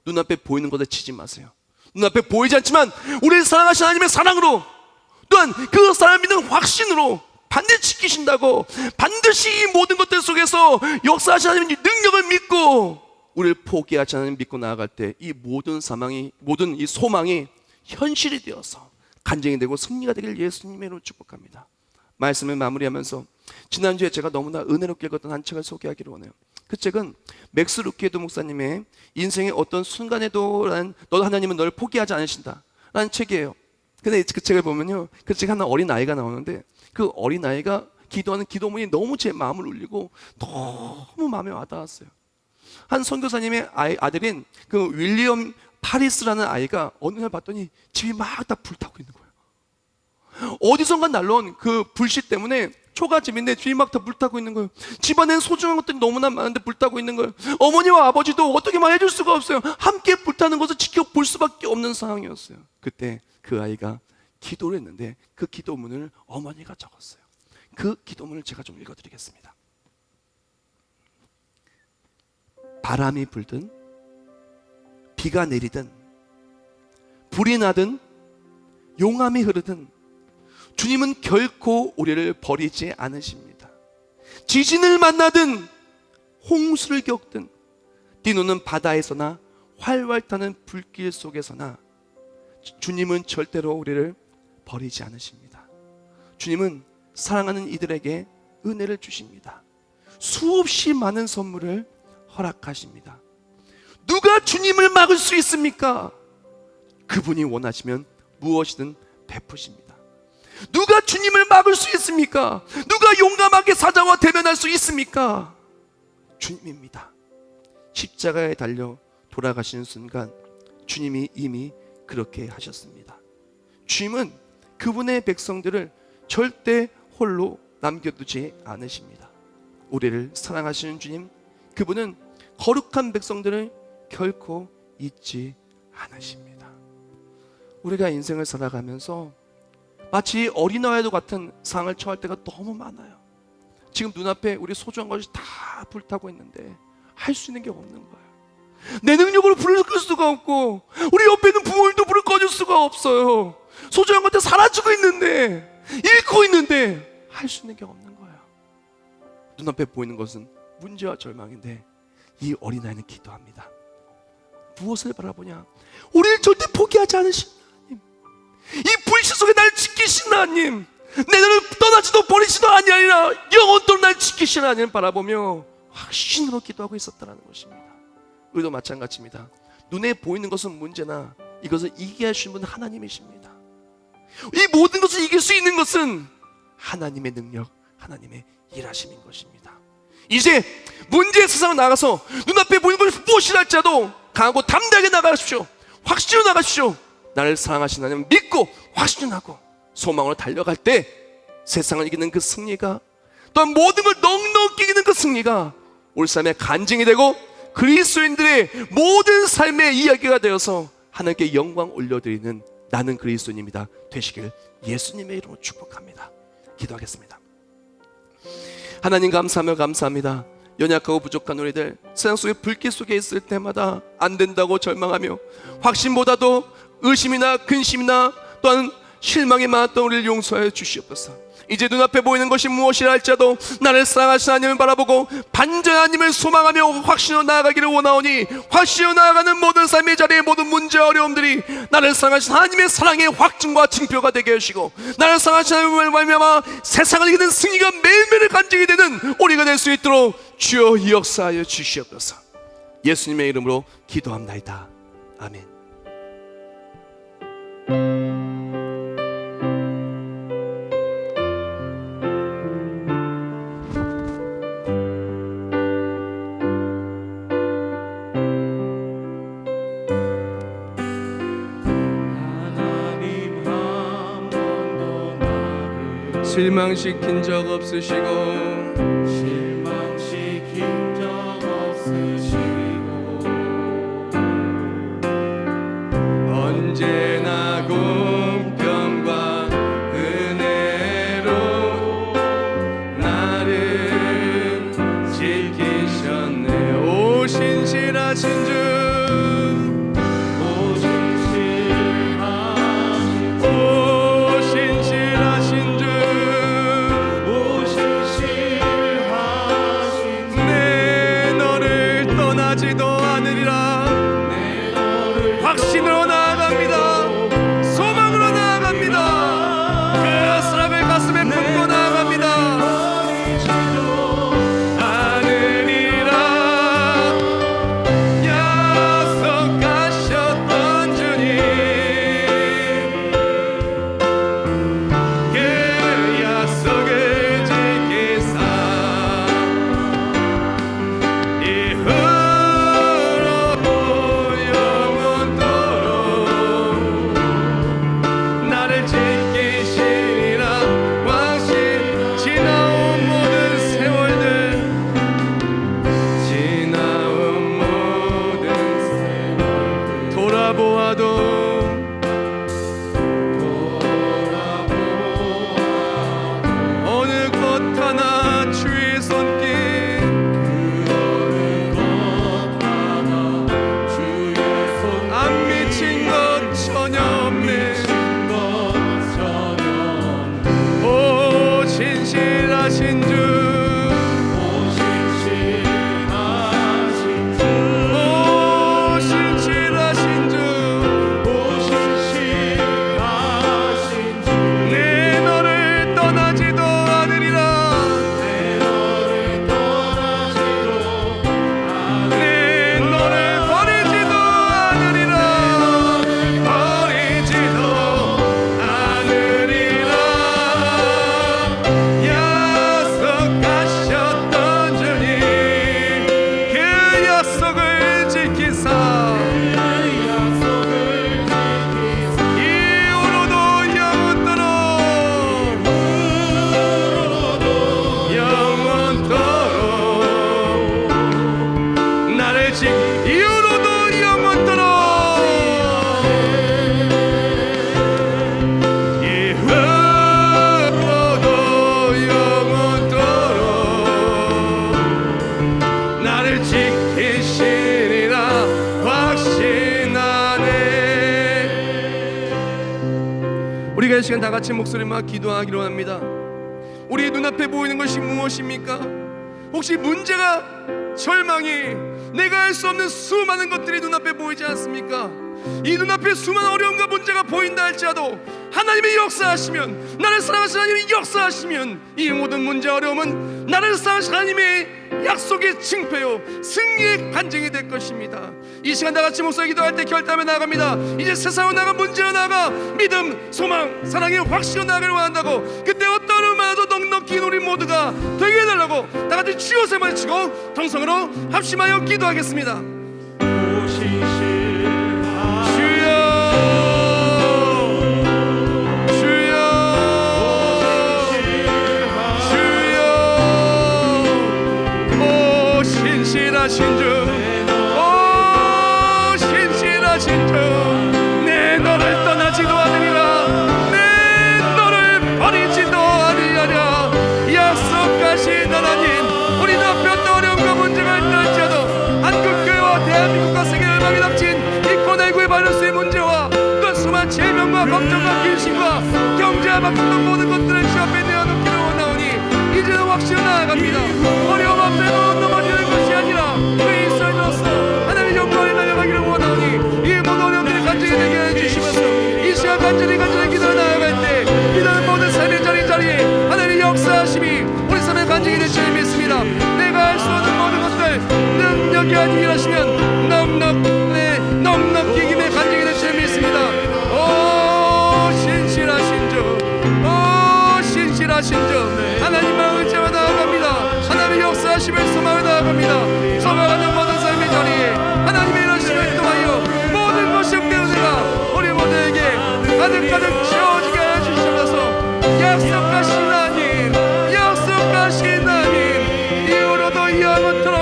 눈앞에 보이는 것에 치지 마세요. 눈앞에 보이지 않지만 우리를 사랑하신 하나님의 사랑으로, 또한 그 사람 믿는 확신으로 반드시 지키신다고, 반드시 이 모든 것들 속에서 역사하신 하나님의 능력을 믿고 우리를 포기하지 않는 믿고 나아갈 때 이 모든 모든 이 소망이 현실이 되어서 간증이 되고 승리가 되길 예수님의 이름으로 축복합니다. 말씀을 마무리하면서 지난주에 제가 너무나 은혜롭게 읽었던 한 책을 소개하기로 하네요. 그 책은 맥스 루키에도 목사님의 인생의 어떤 순간에도 너 하나님은 너를 포기하지 않으신다 라는 책이에요. 근데 그 책을 보면요, 그 책 하나 어린 아이가 나오는데 그 어린 아이가 기도하는 기도문이 너무 제 마음을 울리고 너무 마음에 와닿았어요. 한 선교사님의 아들인 그 윌리엄 파리스라는 아이가 어느 날 봤더니 집이 막 다 불타고 있는 거예요. 어디선가 날라온 그 불씨 때문에 초가집인데 집이 막 다 불타고 있는 거예요. 집안엔 소중한 것들이 너무나 많은데 불타고 있는 거예요. 어머니와 아버지도 어떻게 말해줄 수가 없어요. 함께 불타는 것을 지켜볼 수밖에 없는 상황이었어요. 그때 그 아이가 기도를 했는데 그 기도문을 어머니가 적었어요. 그 기도문을 제가 좀 읽어드리겠습니다. 바람이 불든 비가 내리든 불이 나든 용암이 흐르든 주님은 결코 우리를 버리지 않으십니다. 지진을 만나든 홍수를 겪든 뛰노는 바다에서나 활활 타는 불길 속에서나 주님은 절대로 우리를 버리지 않으십니다. 주님은 사랑하는 이들에게 은혜를 주십니다. 수없이 많은 선물을 허락하십니다. 누가 주님을 막을 수 있습니까? 그분이 원하시면 무엇이든 베푸십니다. 누가 주님을 막을 수 있습니까? 누가 용감하게 사자와 대면할 수 있습니까? 주님입니다. 십자가에 달려 돌아가시는 순간 주님이 이미 그렇게 하셨습니다. 주님은 그분의 백성들을 절대 홀로 남겨두지 않으십니다. 우리를 사랑하시는 주님, 그분은 거룩한 백성들을 결코 잊지 않으십니다. 우리가 인생을 살아가면서 마치 어린아이도 같은 상황을 처할 때가 너무 많아요. 지금 눈앞에 우리 소중한 것이 다 불타고 있는데 할 수 있는 게 없는 거예요. 내 능력으로 불을 끌 수가 없고 우리 옆에 있는 부모님도 불을 꺼줄 수가 없어요. 소중한 것들 사라지고 있는데, 잃고 있는데 할 수 있는 게 없는 거예요. 눈앞에 보이는 것은 문제와 절망인데 이 어린아이는 기도합니다. 무엇을 바라보냐? 우리를 절대 포기하지 않으신 하나님, 이 불신 속에 날 지키신 하나님, 내 너를 떠나지도 버리지도 아니하리라 영원토록 날 지키신 하나님을 바라보며 확신으로 기도하고 있었다는 것입니다. 우리도 마찬가지입니다. 눈에 보이는 것은 문제나 이것을 이기게 하신 분은 하나님이십니다. 이 모든 것을 이길 수 있는 것은 하나님의 능력, 하나님의 일하심인 것입니다. 이제 문제의 세상으로 나가서 눈앞에 보이는 것이 무엇이라 할지라도 강하고 담대하게 나가십시오. 확신으로 나가십시오. 나를 사랑하시는 하나님을 믿고 확신하고 소망으로 달려갈 때 세상을 이기는 그 승리가, 또한 모든 걸 넉넉히 이기는 그 승리가 올 삶의 간증이 되고 그리스도인들의 모든 삶의 이야기가 되어서 하나님께 영광 올려드리는 나는 그리스도인입니다 되시길 예수님의 이름으로 축복합니다. 기도하겠습니다. 하나님 감사하며 감사합니다. 연약하고 부족한 우리들 세상 속에 불길 속에 있을 때마다 안 된다고 절망하며 확신보다도 의심이나 근심이나 또한 실망에 많았던 우리를 용서하여 주시옵소서. 이제 눈앞에 보이는 것이 무엇이라 할지라도 나를 사랑하시는 하나님을 바라보고 반전한 하나님을 소망하며 확신으로 나아가기를 원하오니, 확신으로 나아가는 모든 삶의 자리의 모든 문제와 어려움들이 나를 사랑하시는 하나님의 사랑의 확증과 증표가 되게 하시고, 나를 사랑하시는 하나님을 말미암아 세상을 이기는 승리가 매일매일 간증이 되는 우리가 될 수 있도록 주여 역사하여 주시옵소서. 예수님의 이름으로 기도합나이다. 아멘. 실망시킨 적 없으시고 실망시킨 적 없으시고 언제나 공평과 은혜로 나를 지키셨네. 오 신실하신 주, 확신으로 나아갑니다. 소망으로 나아갑니다. 그 사랑을 가슴에 품고 나아갑니다. 하늘이라 약속하셨던 주님, 그 약속을 지키사 어느 것 하나 주의 손길, 안 미친 것 전혀 없네. 오 신실하신 주, 우리가 이 시간 다 같이 목소리 막 기도하기로 합니다. 우리 눈앞에 보이는 것이 무엇입니까? 혹시 문제가, 절망이, 내가 할 수 없는 수많은 것들이 눈앞에 보이지 않습니까? 이 눈앞에 수많은 어려움과 문제가 보인다 할지라도 하나님이 역사하시면, 나를 사랑하시는 하나님이 역사하시면 이 모든 문제 어려움은 나를 사랑하시는 하나님의 약속의 증표요 승리의 간증이 될 것입니다. 이 시간 다 같이 목소리 기도할 때 결단하며 나아갑니다. 이제 세상으로 나가, 문제로 나가, 믿음, 소망, 사랑의 확신으로 나아가려 한다고. 그때 어떤 음악도 넉넉히 우리 모두가 되게 해달라고 다 같이 주여 세 번 치고 통성으로 합심하여 기도하겠습니다. 신실하신 주, 오 신실하신 주, 내 너를 떠나지도 않으리라, 내 너를 버리지도 아니하랴. 약속하신 하나님, 우리 눈앞에 어떤 어려움과 문제가 있다 할지라도 한국교회와 대한민국과 세계 열방에 닥친 이 코로나19의 바이러스의 문제와 또 수많은 질병과 걱정과 근심과 경제와 막혔던 모든 것들을 주 앞에 내어놓기를 원하오니 이제는 확실히 나아갑니다. 어려움 앞에도 넘어지는 것이 아니라 그리스도인으로서 하나님의 영광을 달려가기를 원하오니 이 모든 어려움들이 간증이 되게 해주시면서 이 시간 간절히 기도를 나아갈 때 기도하는 모든 삶의 자리에 하나님의 역사하심이 우리 삶의 간증이 될 줄 믿습니다. 내가 할 수 없는 모든 것들 능력이 아닌 일하시면 넉넉히 이김의 간증이 될 줄 믿습니다. 오 신실하신 주, 오 신실하신 주, 하나님만 의지하며 나아갑니다. 하나님의 역사하심을 소망하며 나아갑니다. 소망하는 모든 삶의 자리에 하나님의 일하심을 통하여 모든 것이 역대은혜가 우리 모두에게 가득가득 채워지게 해주시면서 약속하신 하나님, 약속하신 하나님, 이후로도 영원토록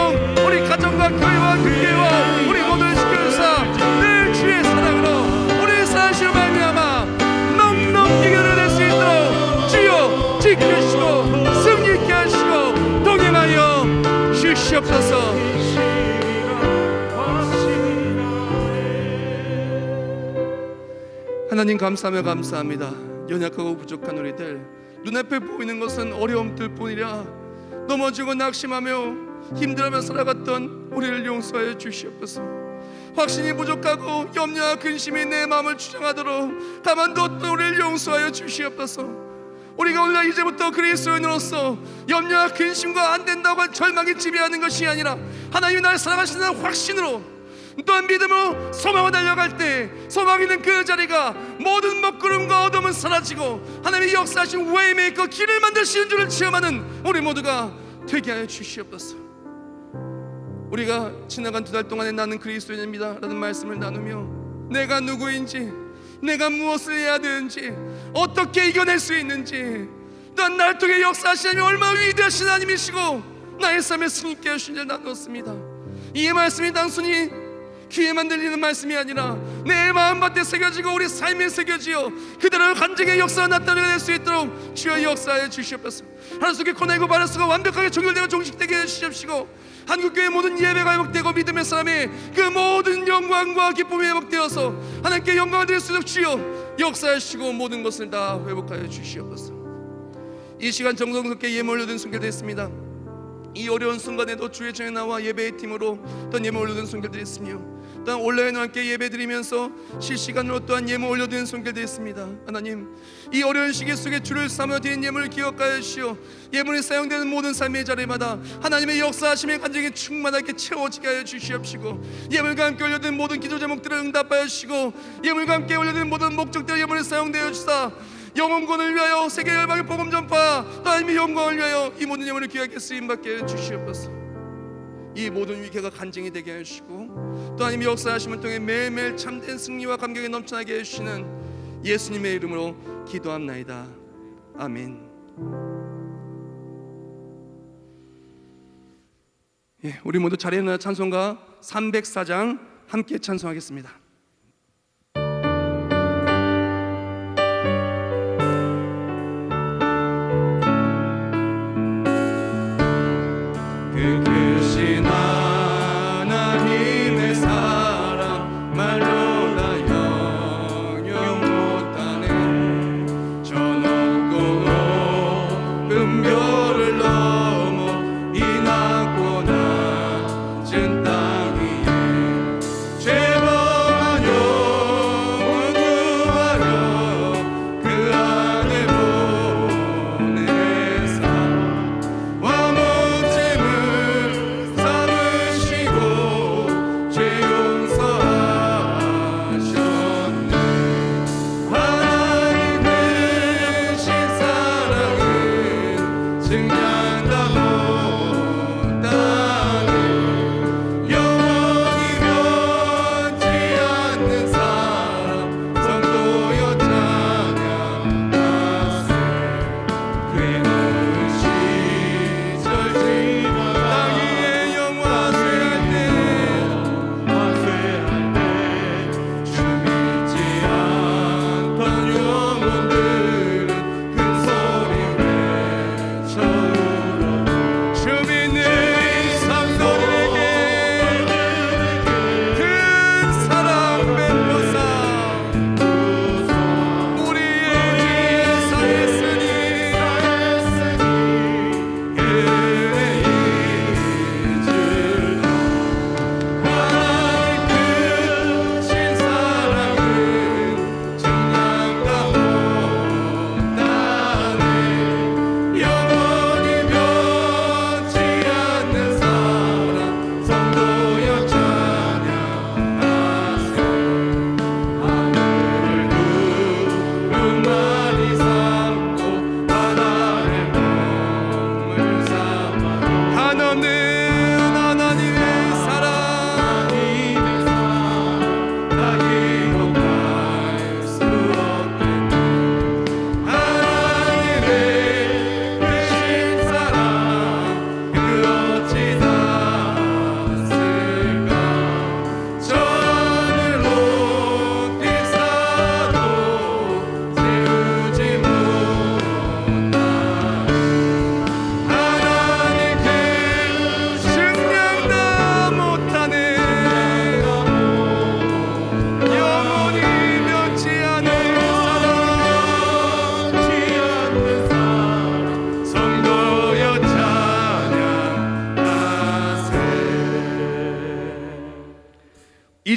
우리 가정과 교회와 국회와 우리 모든 지켜주사 늘 주의 사랑으로 우리 사랑하시는 말미암아 넉넉히 이겨낼 수 있도록 주여 지키시고 승리케 하시고 동행하여 주시옵소서. 하나님 감사하며 감사합니다. 연약하고 부족한 우리들, 눈앞에 보이는 것은 어려움들 뿐이라 넘어지고 낙심하며 힘들어하며 살아갔던 우리를 용서하여 주시옵소서. 확신이 부족하고 염려와 근심이 내 마음을 주장하도록 가만두었던 우리를 용서하여 주시옵소서. 우리가 오늘 이제부터 그리스도인으로서 염려와 근심과 안 된다고 한 절망이 지배하는 것이 아니라 하나님이 나를 사랑하시는 확신으로 또한 믿음으로 소망을 달려갈 때 소망이 있는 그 자리가 모든 먹구름과 어둠은 사라지고 하나님의 역사하신 웨이메이커, 길을 만드시는 줄을 체험하는 우리 모두가 되게 하여 주시옵소서. 우리가 지나간 2달 동안에 나는 그리스도인입니다 라는 말씀을 나누며 내가 누구인지, 내가 무엇을 해야 되는지, 어떻게 이겨낼 수 있는지, 또한 나를 통해 역사하시는 얼마나 위대하신 하나님이시고 나의 삶에 승리케 하신 줄 나누었습니다. 이 말씀이 단순히 귀에만 들리는 말씀이 아니라 내 마음밭에 새겨지고 우리 삶에 새겨지어 그대로 간증의 역사가 나타낼 수 있도록 주여 역사하여 주시옵소서. 하나님 속에 코로나19 바이러스가 완벽하게 종결되고 종식되게 해주시옵시고 한국교회 모든 예배가 회복되고 믿음의 사람의 그 모든 영광과 기쁨이 회복되어서 하나님께 영광을 드릴 수 있도록 주여 역사하시고 모든 것을 다 회복하여 주시옵소서. 이 시간 정성스럽게 예물 올려드린 순결드렸습니다. 이 어려운 순간에도 주의 전에 나와 예배의 팀으로 또한 예물 올려드린 순결드렸으며 또한 온라인으로 함께 예배드리면서 실시간으로 또한 예물 올려드린 손길드렸습니다. 하나님, 이 어려운 시기 속에 주를 삼아 드린 예물을 기억하여 주시오. 예물이 사용되는 모든 삶의 자리마다 하나님의 역사하심의 간증이 충만하게 채워지게 하여 주시옵시고 예물과 함께 올려드린 모든 기도 제목들을 응답하여 주시고 예물과 함께 올려드린 모든 목적대로 예물이 사용되어 주사 영혼권을 위하여 세계 열방의 복음 전파 또 하나님의 영광을 위하여 이 모든 예물을 귀하게 쓰임받게 주시옵소서. 이 모든 위기가 간증이 되게 해주시고 또 하나님의 역사하심을 통해 매일매일 참된 승리와 감격이 넘쳐나게 해주시는 예수님의 이름으로 기도합나이다. 아멘. 우리 모두 자리에 일어나 찬송가 304장 함께 찬송하겠습니다. 크신 하나님의 사랑 말로 다 영영 못하네.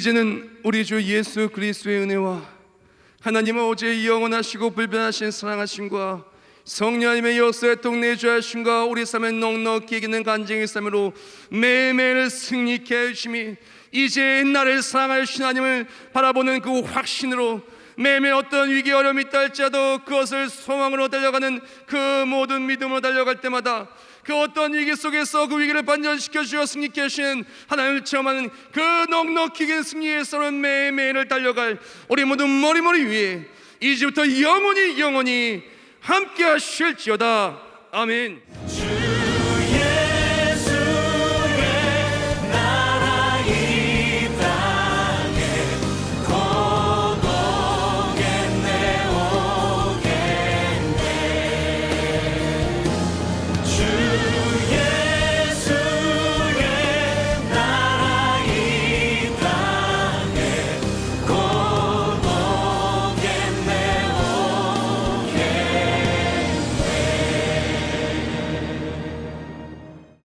이제는 우리 주 예수 그리스도의 은혜와 하나님의 어제 영원하시고 불변하신 사랑하심과 성령님의 역사의 동내주하심과 우리 삶의 넉넉히 이기는 간증의 삶으로 매일매일 승리케 하심이 이제 나를 사랑하신 하나님을 바라보는 그 확신으로 매일매일 어떤 위기 어려움이 있다 할지라도 그것을 소망으로 달려가는 그 모든 믿음으로 달려갈 때마다 그 어떤 위기 속에서 그 위기를 반전시켜 주어 승리케 하시는 하나님을 체험하는 그 넉넉히 긴 승리에서는 매일매일을 달려갈 우리 모두 머리머리 위에 이제부터 영원히 함께 하실지어다. 아멘.